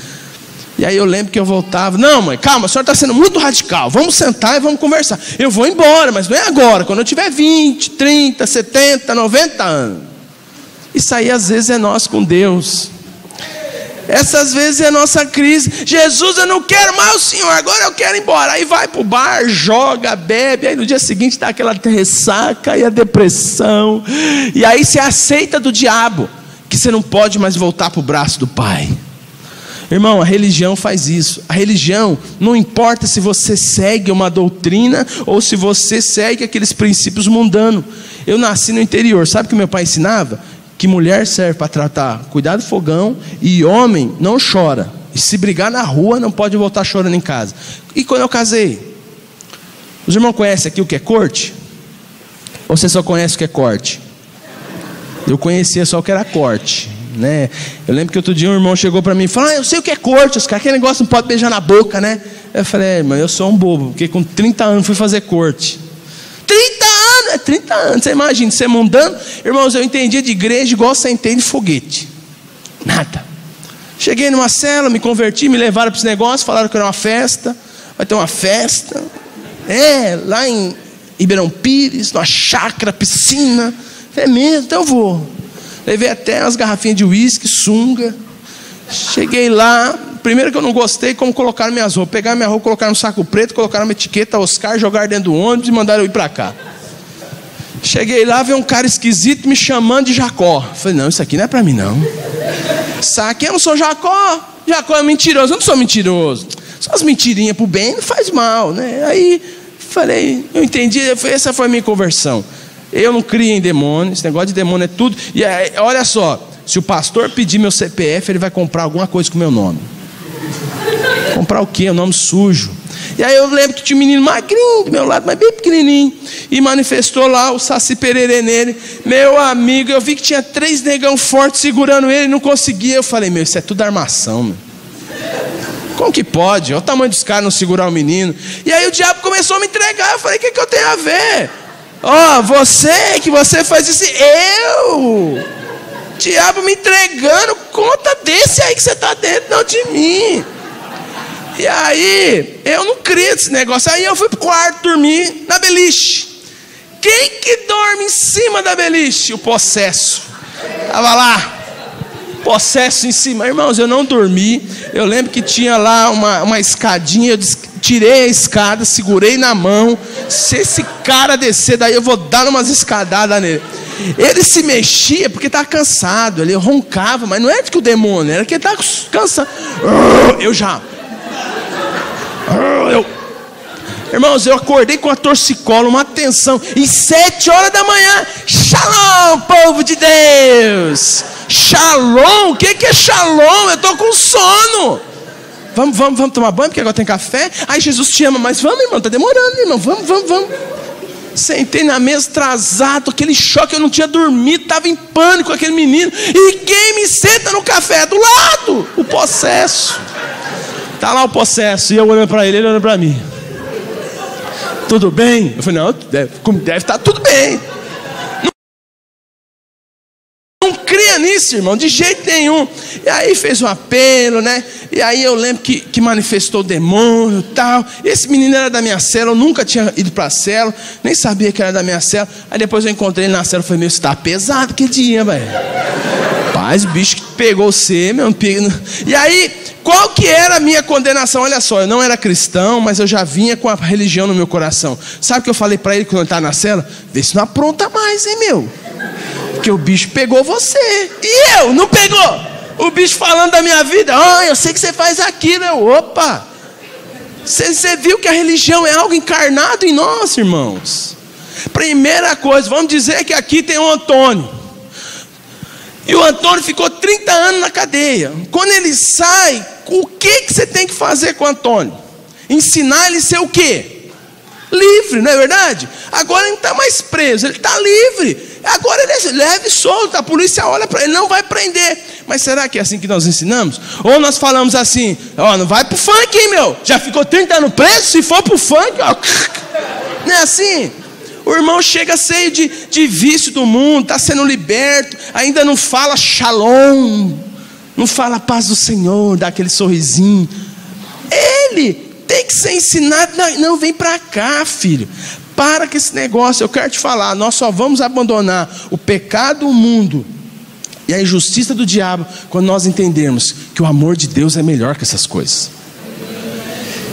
E aí eu lembro que eu voltava: não, mãe, calma, a senhora está sendo muito radical. Vamos sentar e vamos conversar. Eu vou embora, mas não é agora, quando eu tiver 20, 30, 70, 90 anos. Isso aí às vezes é nós com Deus. Essas vezes é a nossa crise. Jesus, eu não quero mais o Senhor, agora eu quero ir embora. Aí vai para o bar, joga, bebe. Aí no dia seguinte dá aquela ressaca e a depressão. E aí você aceita do diabo que você não pode mais voltar para o braço do Pai. Irmão, a religião faz isso. A religião, não importa se você segue uma doutrina ou se você segue aqueles princípios mundanos. Eu nasci no interior, sabe o que meu pai ensinava? Que mulher serve para tratar, cuidar do fogão, e homem não chora. E se brigar na rua, não pode voltar chorando em casa. E quando eu casei, os irmãos conhecem aqui o que é corte? Ou você só conhece o que é corte? Eu conhecia só o que era corte, né? Eu lembro que outro dia um irmão chegou para mim e falou: eu sei o que é corte, os caras, aquele negócio não pode beijar na boca, né? Eu falei: mas eu sou um bobo, porque com 30 anos fui fazer corte. 30 anos, você imagina, você mundano. Irmãos, eu entendia de igreja igual você entende de foguete. Nada. Cheguei numa cela, me converti, me levaram para esse negócio, falaram que era uma festa. Vai ter uma festa. Lá em Ribeirão Pires, numa chácara, piscina. É mesmo, então eu vou. Levei até umas garrafinhas de uísque, sunga. Cheguei lá. Primeiro que eu não gostei como colocaram minhas roupas. Pegaram minha roupa, colocaram no saco preto, colocaram uma etiqueta Oscar, jogaram dentro do ônibus e mandaram eu ir para cá. Cheguei lá, veio um cara esquisito me chamando de Jacó. Falei: não, isso aqui não é para mim não. Saque, eu não sou Jacó. Jacó é mentiroso. Eu não sou mentiroso. Só as mentirinhas pro bem não faz mal, né? Aí falei, eu entendi. Essa foi a minha conversão. Eu não crio em demônio. Esse negócio de demônio é tudo. E aí, olha só, se o pastor pedir meu CPF, ele vai comprar alguma coisa com o meu nome. Comprar o quê? O nome sujo. E aí eu lembro que tinha um menino magrinho do meu lado, mas bem pequenininho, e manifestou lá o Saci Pererê nele. Meu amigo, eu vi que tinha 3 negão fortes segurando ele, não conseguia. Eu falei: meu, isso é tudo armação, meu. Como que pode? Olha o tamanho dos caras não segurar o menino. E aí o diabo começou a me entregar. Eu falei: o que eu tenho a ver? Você faz isso. Eu? Diabo me entregando, conta desse aí que você está dentro, não de mim. E aí, eu não crio esse negócio. Aí eu fui pro quarto dormir na beliche. Quem que dorme em cima da beliche? O possesso. Estava lá, possesso em cima. Irmãos, eu não dormi. Eu lembro que tinha lá uma escadinha. Eu tirei a escada, segurei na mão. Se esse cara descer, daí eu vou dar umas escadadas nele. Ele se mexia porque estava cansado. Ele roncava, mas não era que o demônio, era que ele estava cansado. Irmãos, eu acordei com a torcicola, uma tensão. E 7 horas da manhã, shalom, povo de Deus. Shalom, o que é shalom? Eu estou com sono. Vamos tomar banho, porque agora tem café. Ai, Jesus te ama, mas vamos, irmão, está demorando, irmão. Vamos. Sentei na mesa atrasado, aquele choque, eu não tinha dormido, estava em pânico com aquele menino. E quem me senta no café? Do lado, o possesso. Está lá o possesso, e eu olhando para ele olhando para mim. Tudo bem? Eu falei: não, deve estar tudo bem. Não cria cria nisso, irmão, de jeito nenhum. E aí fez um apelo, né? E aí eu lembro que manifestou o demônio e tal. Esse menino era da minha célula, eu nunca tinha ido para a célula, nem sabia que era da minha célula. Aí depois eu encontrei ele na célula e falei, meu, você tá pesado que dia, velho. Paz, o bicho que pegou você, meu. E aí, qual que era a minha condenação? Olha só, eu não era cristão, mas eu já vinha com a religião no meu coração. Sabe o que eu falei para ele quando ele estava na cela? Vê se não apronta mais, hein, meu. Porque o bicho pegou você. E eu, não pegou? O bicho falando da minha vida. Eu sei que você faz aquilo. Opa. Você viu que a religião é algo encarnado em nós, irmãos. Primeira coisa, vamos dizer que aqui tem um Antônio. E o Antônio ficou 30 anos na cadeia. Quando ele sai, o que você tem que fazer com o Antônio? Ensinar ele a ser o quê? Livre, não é verdade? Agora ele não está mais preso, ele está livre. Agora ele é leve e solto, a polícia olha para ele, não vai prender. Mas será que é assim que nós ensinamos? Ou nós falamos assim, não vai pro funk, hein, meu? Já ficou 30 anos preso? Se for pro funk, não é assim? O irmão chega cheio de vício do mundo, está sendo liberto, ainda não fala shalom, não fala paz do Senhor, dá aquele sorrisinho. Ele tem que ser ensinado. Não, vem para cá, filho. Para com esse negócio. Eu quero te falar, nós só vamos abandonar o pecado, o mundo e a injustiça do diabo quando nós entendermos que o amor de Deus é melhor que essas coisas.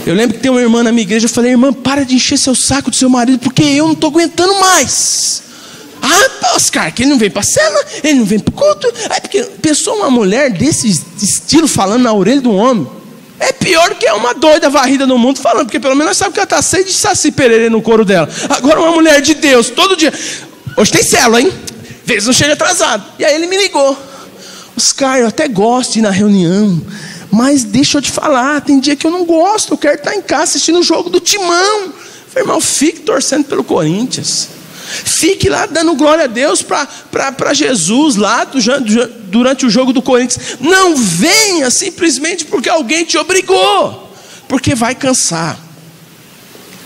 Eu lembro que tem uma irmã na minha igreja. Eu falei, irmã, para de encher seu saco do seu marido, porque eu não estou aguentando mais. Oscar, que ele não vem para a cela, ele não vem para o culto. Aí porque pensou uma mulher desse estilo falando na orelha do homem, é pior do que uma doida varrida no mundo falando, porque pelo menos sabe que ela está cheia de saci pererê no couro dela. Agora uma mulher de Deus, todo dia, hoje tem célula, hein? Vezes não chega atrasado. E aí ele me ligou, Oscar, eu até gosto de ir na reunião, mas deixa eu te falar, tem dia que eu não gosto, eu quero estar em casa assistindo o jogo do Timão. Eu falei, irmão, fique torcendo pelo Corinthians, fique lá dando glória a Deus para Jesus lá durante o jogo do Corinthians. Não venha simplesmente porque alguém te obrigou, porque vai cansar.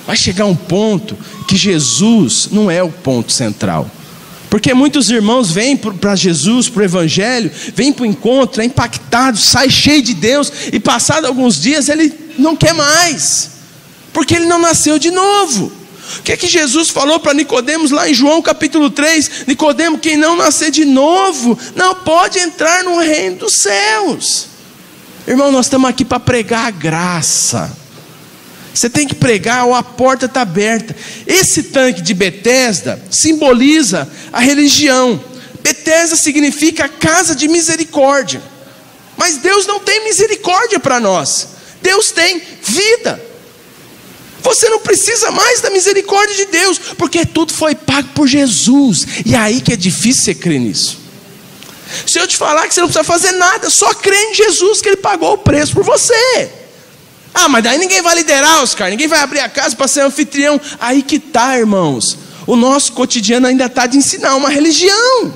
Vai chegar um ponto que Jesus não é o ponto central. Porque muitos irmãos vêm para Jesus, para o Evangelho, vêm para o encontro, é impactado, sai cheio de Deus, e passado alguns dias ele não quer mais, porque ele não nasceu de novo. O que é que Jesus falou para Nicodemos lá em João capítulo 3? Nicodemo, quem não nascer de novo, não pode entrar no reino dos céus. Irmão, nós estamos aqui para pregar a graça. Você tem que pregar, ou a porta está aberta. Esse tanque de Betesda simboliza a religião. Betesda significa casa de misericórdia. Mas Deus não tem misericórdia para nós. Deus tem vida. Você não precisa mais da misericórdia de Deus, porque tudo foi pago por Jesus. E aí que é difícil você crer nisso. Se eu te falar que você não precisa fazer nada, só crer em Jesus, que Ele pagou o preço por você. Mas daí ninguém vai liderar, Oscar, ninguém vai abrir a casa para ser anfitrião. Aí que está, irmãos, o nosso cotidiano ainda está de ensinar uma religião.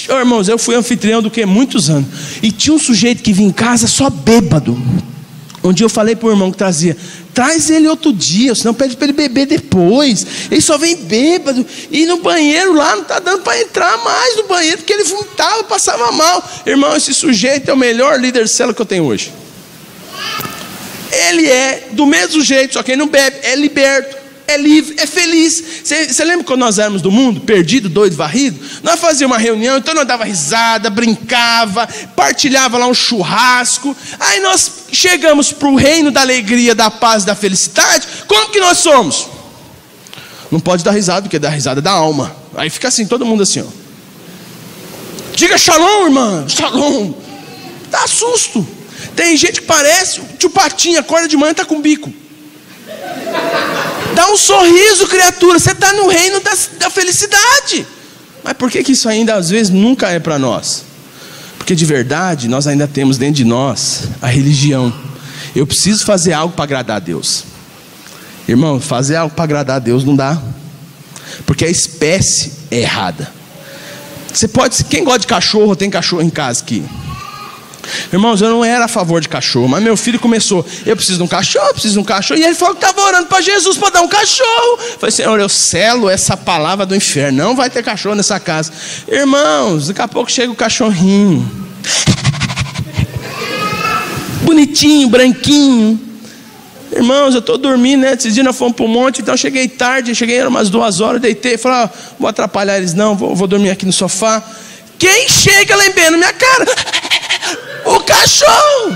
Irmãos, eu fui anfitrião do que? Muitos anos. E tinha um sujeito que vinha em casa só bêbado. Um dia eu falei para o irmão que trazia, traz ele outro dia, senão pede para ele beber depois. Ele só vem bêbado, e no banheiro lá não está dando para entrar mais no banheiro, porque ele vomitava, passava mal. Irmão, esse sujeito é o melhor líder de célula que eu tenho hoje. Ele é do mesmo jeito, só que ele não bebe, é liberto, é livre, é feliz. Você lembra quando nós éramos do mundo, perdido, doido, varrido? Nós fazíamos uma reunião, então nós dava risada, brincava, partilhava lá um churrasco. Aí nós chegamos para o reino da alegria, da paz, da felicidade. Como que nós somos? Não pode dar risada, porque dá risada da alma. Aí fica assim, todo mundo assim, ó. Diga shalom, irmã, shalom. Dá susto. Tem gente que parece o tio Patinho, acorda de manhã e está com bico. Dá um sorriso, criatura. Você está no reino da felicidade. Mas por que isso ainda às vezes nunca é para nós? Porque de verdade nós ainda temos dentro de nós a religião. Eu preciso fazer algo para agradar a Deus. Irmão, fazer algo para agradar a Deus não dá, porque a espécie é errada. Você pode, quem gosta de cachorro, tem cachorro em casa aqui. Irmãos, eu não era a favor de cachorro, mas meu filho começou: eu preciso de um cachorro, e ele falou que estava orando para Jesus para dar um cachorro. Eu falei: Senhor, eu selo essa palavra do inferno, não vai ter cachorro nessa casa. Irmãos, daqui a pouco chega o cachorrinho, bonitinho, branquinho. Irmãos, eu estou dormindo, né? Esses dias nós fomos para o monte, então eu cheguei tarde, eram umas 2 horas, deitei, falei: vou atrapalhar eles não, vou dormir aqui no sofá. Quem chega lambendo na minha cara? O cachorro!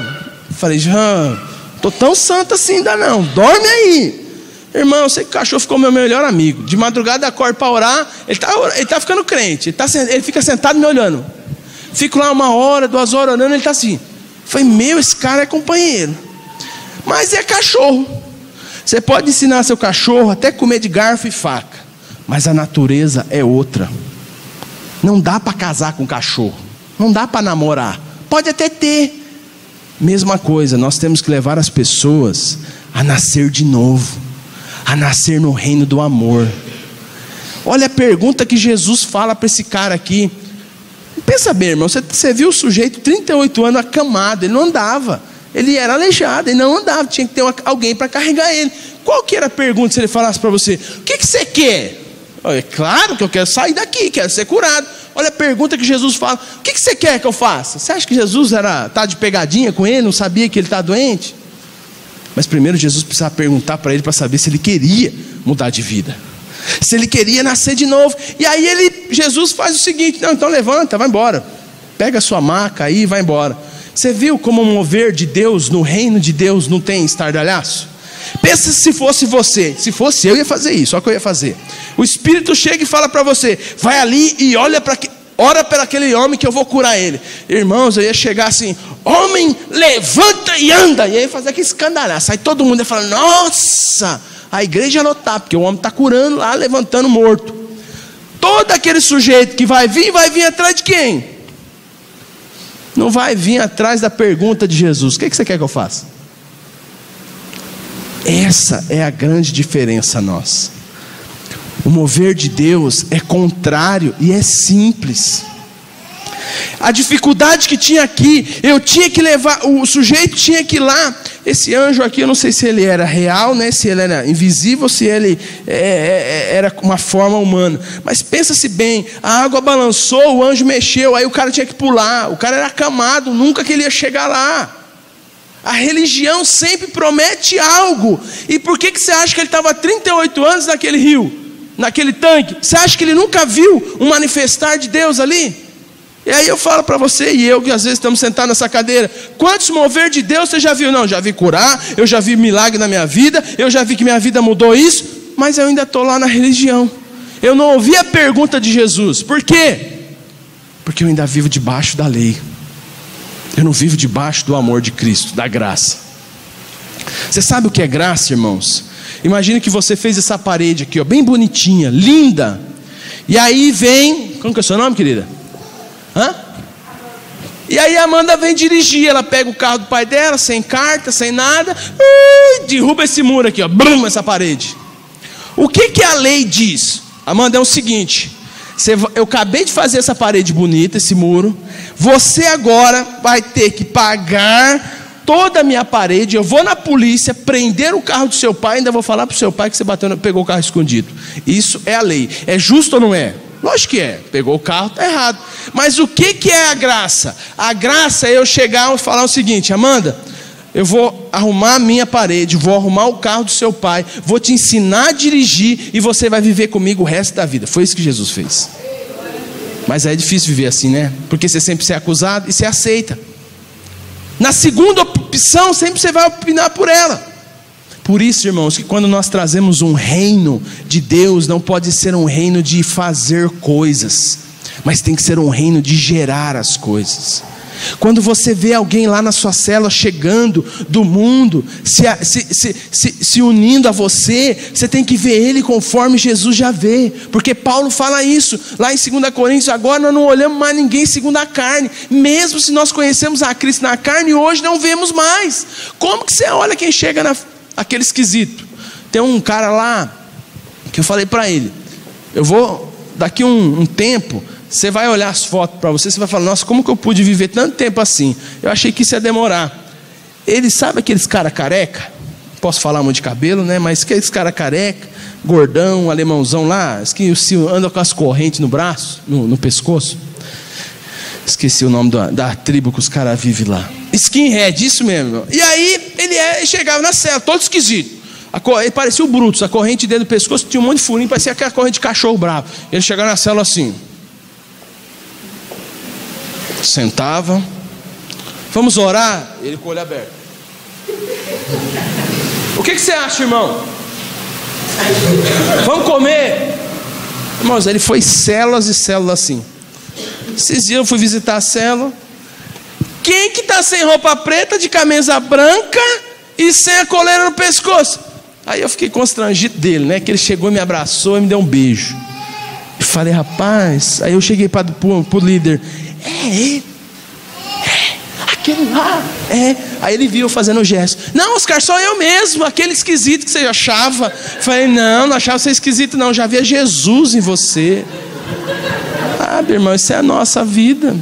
Falei: João, tô tão santo assim ainda não, dorme aí. Irmão, eu sei que o cachorro ficou meu melhor amigo. De madrugada acordo para orar, ele tá ficando crente, ele fica sentado me olhando. Fico lá 1 hora, 2 horas orando, ele está assim. Falei: esse cara é companheiro. Mas é cachorro. Você pode ensinar seu cachorro até comer de garfo e faca, mas a natureza é outra. Não dá para casar com cachorro, não dá para namorar. Pode até ter. Mesma coisa, nós temos que levar as pessoas a nascer de novo, a nascer no reino do amor. Olha a pergunta que Jesus fala para esse cara aqui. Pensa bem, irmão, você viu o sujeito, 38 anos, acamado, ele não andava. Ele era aleijado, ele não andava, tinha que ter alguém para carregar ele. Qual que era a pergunta se ele falasse para você: o que você quer? É claro que eu quero sair daqui, quero ser curado. Olha a pergunta que Jesus fala: o que você quer que eu faça? Você acha que Jesus tá de pegadinha com ele, não sabia que ele está doente? Mas primeiro Jesus precisava perguntar para ele, para saber se ele queria mudar de vida, se ele queria nascer de novo. E aí Jesus faz o seguinte: não, então levanta, vai embora, pega a sua maca aí e vai embora. Você viu como o mover de Deus no reino de Deus não tem estardalhaço? Pensa se fosse você. Se fosse eu, ia fazer isso. Olha o que eu ia fazer. O Espírito chega e fala para você: vai ali e ora para aquele homem que eu vou curar ele. Irmãos, eu ia chegar assim: homem, levanta e anda. E aí fazer aquele escandalhaço. Aí todo mundo ia falar: nossa, a igreja ia lotar, porque o homem está curando lá, levantando morto. Todo aquele sujeito que vai vir atrás de quem? Não vai vir atrás da pergunta de Jesus: o que você quer que eu faça? Essa é a grande diferença nossa. O mover de Deus é contrário e é simples. A dificuldade que tinha aqui, eu tinha que levar, o sujeito tinha que ir lá. Esse anjo aqui, eu não sei se ele era real, né? Se ele era invisível, se ele era uma forma humana. Mas pensa-se bem, a água balançou, o anjo mexeu, aí o cara tinha que pular. O cara era acamado, nunca que ele ia chegar lá. A religião sempre promete algo. E por que você acha que ele estava 38 anos naquele rio, naquele tanque? Você acha que ele nunca viu um manifestar de Deus ali? E aí eu falo para você e eu, que às vezes estamos sentados nessa cadeira: quantos mover de Deus você já viu? Não, já vi curar, eu já vi milagre na minha vida, eu já vi que minha vida mudou isso, mas eu ainda estou lá na religião. Eu não ouvi a pergunta de Jesus. Por quê? Porque eu ainda vivo debaixo da lei. Eu não vivo debaixo do amor de Cristo, da graça. Você sabe o que é graça, irmãos? Imagine que você fez essa parede aqui, ó, bem bonitinha, linda. E aí vem, como que é o seu nome, querida? E aí a Amanda vem dirigir. Ela pega o carro do pai dela, sem carta, sem nada, derruba esse muro aqui, ó, brum, essa parede. O que a lei diz, Amanda? É o seguinte: eu acabei de fazer essa parede bonita, esse muro. Você agora vai ter que pagar toda a minha parede. Eu vou na polícia prender o carro do seu pai, ainda vou falar para o seu pai que você pegou o carro escondido. Isso é a lei. É justo ou não é? Lógico que é. Pegou o carro, está errado. Mas o que é a graça? A graça é eu chegar e falar o seguinte: Amanda, eu vou arrumar a minha parede, vou arrumar o carro do seu pai, vou te ensinar a dirigir e você vai viver comigo o resto da vida. Foi isso que Jesus fez. Mas é difícil viver assim, né? Porque você sempre é acusado e você aceita. Na segunda opção, sempre você vai opinar por ela. Por isso, irmãos, que quando nós trazemos um reino de Deus, não pode ser um reino de fazer coisas, mas tem que ser um reino de gerar as coisas. Quando você vê alguém lá na sua célula chegando do mundo, se unindo a você, você tem que ver ele conforme Jesus já vê, porque Paulo fala isso lá em 2 Coríntios: agora nós não olhamos mais ninguém segundo a carne, mesmo se nós conhecemos a Cristo na carne, hoje não vemos mais. Como que você olha quem chega aquele esquisito? Tem um cara lá, que eu falei para ele: eu vou daqui um tempo, você vai olhar as fotos para você vai falar, nossa, como que eu pude viver tanto tempo assim? Eu achei que isso ia demorar. Ele sabe aqueles cara careca? Posso falar muito de cabelo, né? Mas aqueles cara careca, gordão, alemãozão lá, que anda com as correntes no braço, no pescoço. Esqueci o nome da tribo que os caras vivem lá. Skinhead, isso mesmo. E aí ele chegava na cela, todo esquisito. Ele parecia o Brutus, a corrente dentro do pescoço tinha um monte de furinho, parecia aquela corrente de cachorro bravo. Ele chegava na cela assim. Sentava. Vamos orar? Ele com o olho aberto. O que você acha, irmão? Vamos comer? Irmãos, ele foi células e células assim. Esses dias eu fui visitar a célula. Quem que está sem roupa preta, de camisa branca e sem a coleira no pescoço? Aí eu fiquei constrangido dele, né? Que ele chegou, me abraçou e me deu um beijo. Eu falei, rapaz. Aí eu cheguei para o líder. Aquele lá. Aí ele viu fazendo o gesto. Não, Oscar, sou eu mesmo, aquele esquisito que você achava. Eu falei, não achava você esquisito não, já via Jesus em você. Ah, meu irmão, isso é a nossa vida.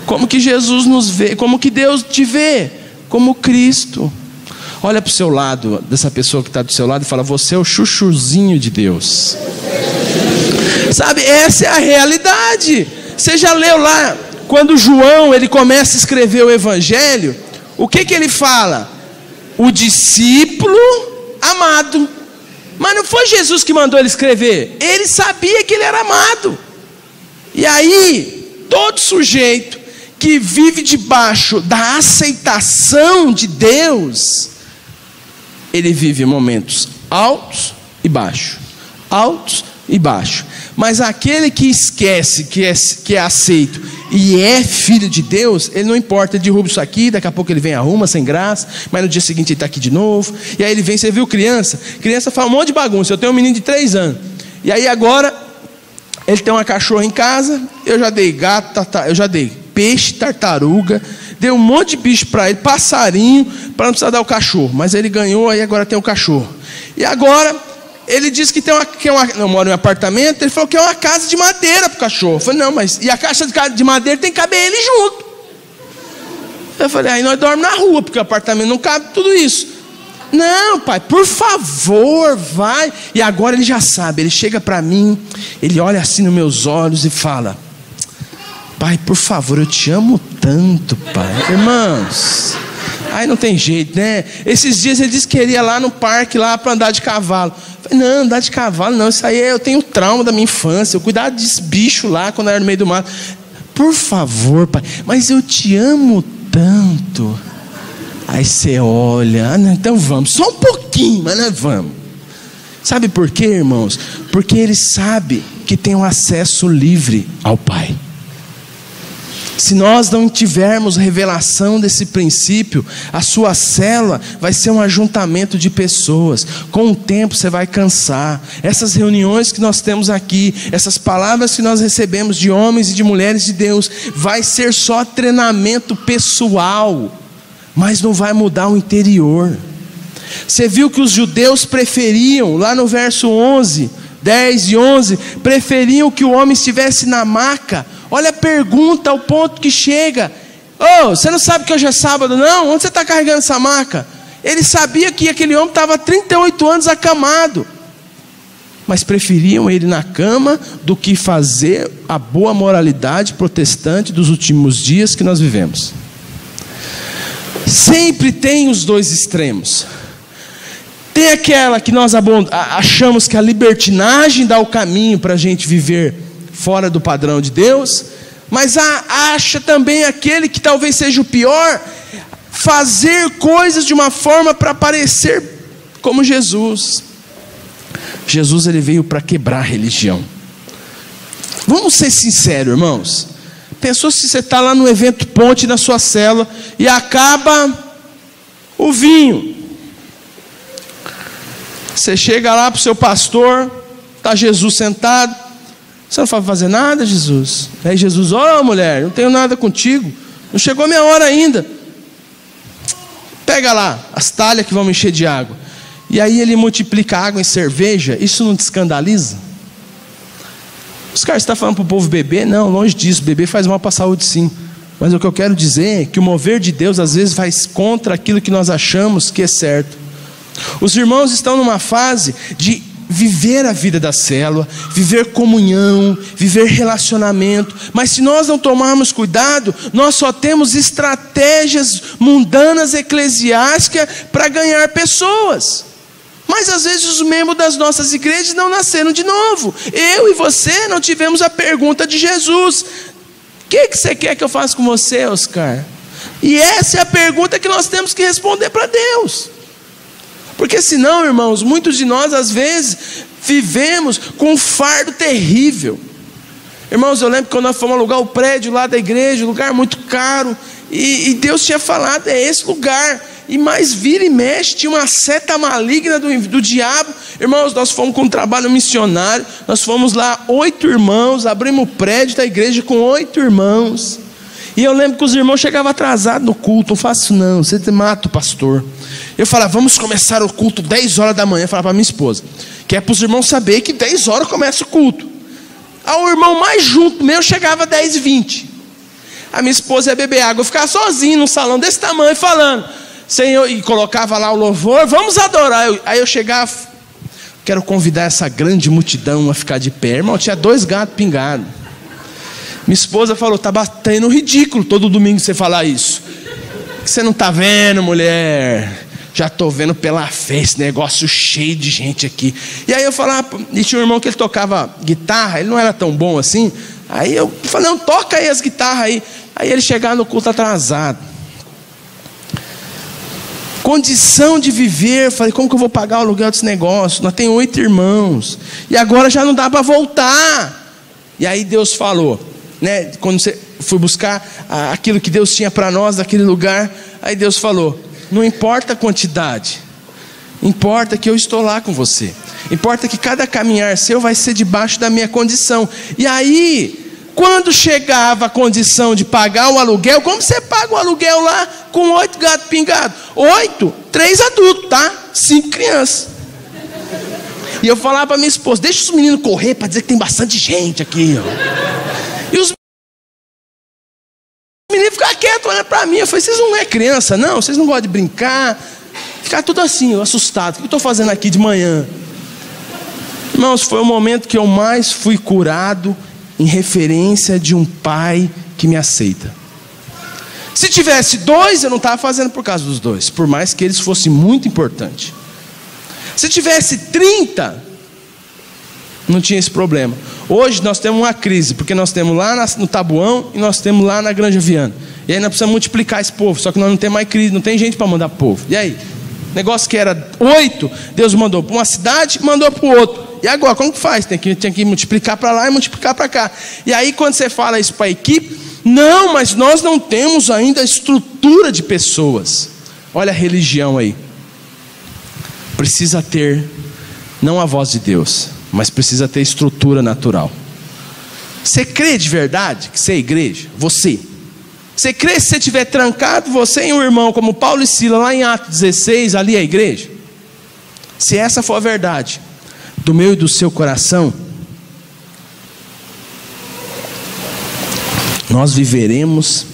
Como que Jesus nos vê, como que Deus te vê? Como Cristo. Olha para o seu lado, dessa pessoa que está do seu lado, e fala, você é o chuchuzinho de Deus. Sabe, essa é a realidade. Você já leu lá, quando João ele começa a escrever o Evangelho, o que ele fala? O discípulo amado. Mas não foi Jesus que mandou ele escrever. Ele sabia que ele era amado. E aí, todo sujeito que vive debaixo da aceitação de Deus, ele vive momentos altos e baixos. Altos e baixos. Mas aquele que esquece que é aceito e é filho de Deus, ele não importa, ele derruba isso aqui, daqui a pouco ele vem, arruma sem graça, mas no dia seguinte ele está aqui de novo. E aí ele vem, você viu criança? Criança faz um monte de bagunça. Eu tenho um menino de 3 anos. E aí agora, ele tem uma cachorra em casa, eu já dei gato, eu já dei peixe, tartaruga, dei um monte de bicho para ele, passarinho, para não precisar dar o cachorro. Mas ele ganhou, aí agora tem o cachorro. E agora, ele disse que tem eu moro em um apartamento, ele falou que é uma casa de madeira para o cachorro. Eu falei, não, mas e a caixa de madeira tem que caber ele junto. Eu falei, aí nós dormimos na rua, porque o apartamento não cabe tudo isso. Não, pai, por favor, vai. E agora ele já sabe, ele chega para mim, ele olha assim nos meus olhos e fala, pai, por favor, eu te amo tanto, pai. Irmãos, aí não tem jeito, né? Esses dias ele disse que queria ir lá no parque lá para andar de cavalo. Eu falei, não, andar de cavalo não, isso aí eu tenho trauma da minha infância, eu cuidava desse bicho lá quando eu era no meio do mato. Por favor, pai, mas eu te amo tanto. Aí você olha, então vamos, só um pouquinho, mas nós vamos. Sabe por quê, irmãos? Porque ele sabe que tem um acesso livre ao Pai. Se nós não tivermos revelação desse princípio, a sua célula vai ser um ajuntamento de pessoas. Com o tempo você vai cansar. Essas reuniões que nós temos aqui, essas palavras que nós recebemos de homens e de mulheres de Deus, vai ser só treinamento pessoal, mas não vai mudar o interior. Você viu que os judeus preferiam, lá no verso 11, 10 e 11, preferiam que o homem estivesse na maca. Olha a pergunta, ao ponto que chega. Você não sabe que hoje é sábado não? Onde você está carregando essa maca? Ele sabia que aquele homem estava 38 anos acamado, mas preferiam ele na cama do que fazer a boa moralidade protestante dos últimos dias que nós vivemos. Sempre tem os dois extremos. Tem aquela que nós achamos que a libertinagem dá o caminho para a gente viver fora do padrão de Deus, mas acha também aquele que talvez seja o pior, fazer coisas de uma forma para parecer como Jesus. Jesus ele veio para quebrar a religião. Vamos ser sinceros, irmãos. Pensou se você está lá no evento ponte na sua célula e acaba o vinho. Você chega lá para o seu pastor, está Jesus sentado. Você não vai fazer nada, Jesus? Aí Jesus, mulher, não tenho nada contigo, não chegou a minha hora ainda. Pega lá as talhas que vão me encher de água. E aí ele multiplica água em cerveja. Isso não te escandaliza? Oscar, você está falando para o povo beber? Não, longe disso, beber faz mal para a saúde sim. Mas o que eu quero dizer é que o mover de Deus às vezes vai contra aquilo que nós achamos que é certo. Os irmãos estão numa fase de viver a vida da célula, viver comunhão, viver relacionamento, mas se nós não tomarmos cuidado, nós só temos estratégias mundanas eclesiásticas para ganhar pessoas. Mas às vezes os membros das nossas igrejas não nasceram de novo. Eu e você não tivemos a pergunta de Jesus: o que você quer que eu faça com você, Oscar? E essa é a pergunta que nós temos que responder para Deus. Porque senão, irmãos, muitos de nós às vezes vivemos com um fardo terrível. Irmãos, eu lembro que quando nós fomos alugar o prédio lá da igreja, um lugar muito caro, e Deus tinha falado, é esse lugar. E mais vira e mexe, tinha uma seta maligna do diabo. Irmãos, nós fomos com um trabalho missionário, nós fomos lá 8 irmãos, abrimos o prédio da igreja com 8 irmãos. E eu lembro que os irmãos chegavam atrasados no culto. Não faço não, você mata o pastor. Eu falava, vamos começar o culto 10 horas da manhã. Eu falava para minha esposa, que é para os irmãos saberem que 10 horas começa o culto. Aí o irmão mais junto meu chegava 10h20. A minha esposa ia beber água. Eu ficava sozinho num salão desse tamanho falando, Senhor, e colocava lá o louvor, vamos adorar. Aí eu chegava, quero convidar essa grande multidão a ficar de pé. Irmão, tinha 2 gatos pingados. Minha esposa falou, está batendo ridículo todo domingo você falar isso. Você não está vendo, mulher? Já estou vendo pela fé esse negócio cheio de gente aqui. E aí eu falava, e tinha um irmão que ele tocava guitarra, ele não era tão bom assim. Aí eu falei, não, toca aí as guitarras aí. Aí ele chegava no culto atrasado. Condição de viver, falei, como que eu vou pagar o aluguel desse negócio? Nós temos 8 irmãos. E agora já não dá para voltar. E aí Deus falou, né, quando você foi buscar aquilo que Deus tinha para nós naquele lugar, aí Deus falou, não importa a quantidade, importa que eu estou lá com você, importa que cada caminhar seu vai ser debaixo da minha condição. E aí, quando chegava a condição de pagar o aluguel, como você paga o aluguel lá com 8 gatos pingados? 8, 3 adultos, tá? 5 crianças. E eu falava para minha esposa, deixa os meninos correr para dizer que tem bastante gente aqui, ó. E os meninos ficavam quietos olhando para mim. Eu falei, vocês não é criança não? Vocês não gostam de brincar? Ficar tudo assim, eu assustado. O que eu estou fazendo aqui de manhã? Irmãos, foi o momento que eu mais fui curado em referência de um pai que me aceita. Se tivesse 2, eu não estava fazendo por causa dos 2, por mais que eles fossem muito importantes. Se tivesse 30, não tinha esse problema. Hoje nós temos uma crise, porque nós temos lá no Tabuão e nós temos lá na Granja Viana. E aí nós precisamos multiplicar esse povo, só que nós não temos mais crise, não tem gente para mandar para o povo. E aí? Negócio que era 8, Deus mandou para uma cidade, mandou para o outro. E agora, como que faz? Tinha que multiplicar para lá e multiplicar para cá. E aí quando você fala isso para a equipe, não, mas nós não temos ainda a estrutura de pessoas. Olha a religião aí. Precisa ter, não a voz de Deus, mas precisa ter estrutura natural. Você crê de verdade que você é igreja? Você crê que se você estiver trancado, você e um irmão como Paulo e Silas, lá em Atos 16, ali é a igreja? Se essa for a verdade, do meu e do seu coração, nós viveremos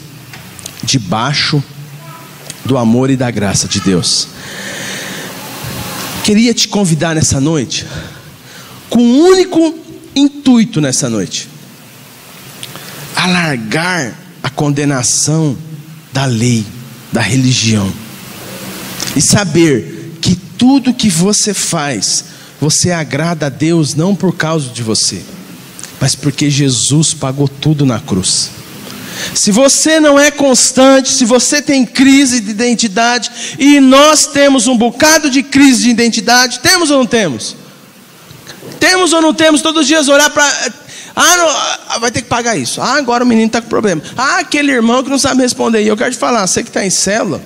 debaixo do amor e da graça de Deus. Queria te convidar nessa noite, com um único intuito nessa noite: a largar a condenação da lei, da religião, e saber que tudo que você faz, você agrada a Deus não por causa de você, mas porque Jesus pagou tudo na cruz. Se você não é constante, se você tem crise de identidade, e nós temos um bocado de crise de identidade, temos ou não temos? Temos ou não temos? Todos os dias olhar para... não, vai ter que pagar isso. Agora o menino está com problema. Aquele irmão que não sabe responder. E eu quero te falar, você que está em célula,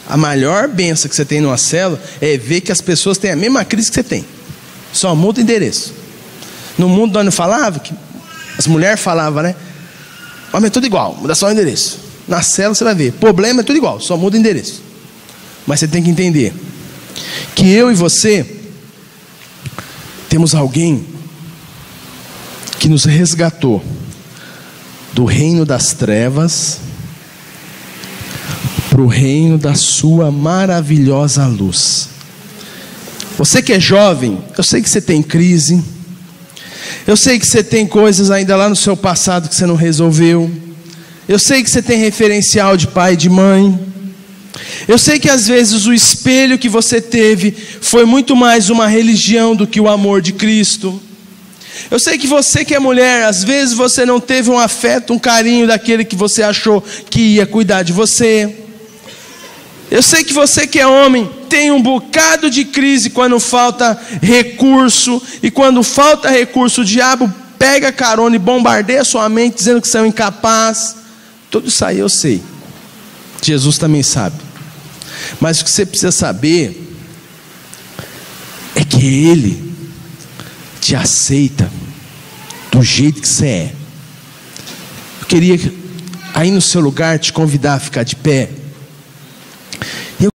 a maior bênção que você tem numa célula é ver que as pessoas têm a mesma crise que você tem, só muda o endereço. No mundo do ano falava, que as mulheres falavam, né? Mas é tudo igual, muda só o endereço. Na célula você vai ver, problema é tudo igual, só muda o endereço. Mas você tem que entender que eu e você temos alguém que nos resgatou do reino das trevas para o reino da sua maravilhosa luz. Você que é jovem, eu sei que você tem crise, eu sei que você tem coisas ainda lá no seu passado que você não resolveu, eu sei que você tem referencial de pai e de mãe, eu sei que às vezes o espelho que você teve foi muito mais uma religião do que o amor de Cristo. Eu sei que você que é mulher, às vezes você não teve um afeto, um carinho daquele que você achou que ia cuidar de você. Eu sei que você que é homem tem um bocado de crise quando falta recurso, e quando falta recurso o diabo pega carona e bombardeia sua mente dizendo que você é um incapaz. Tudo isso aí eu sei, Jesus também sabe, mas o que você precisa saber é que Ele te aceita do jeito que você é. Eu queria aí no seu lugar te convidar a ficar de pé.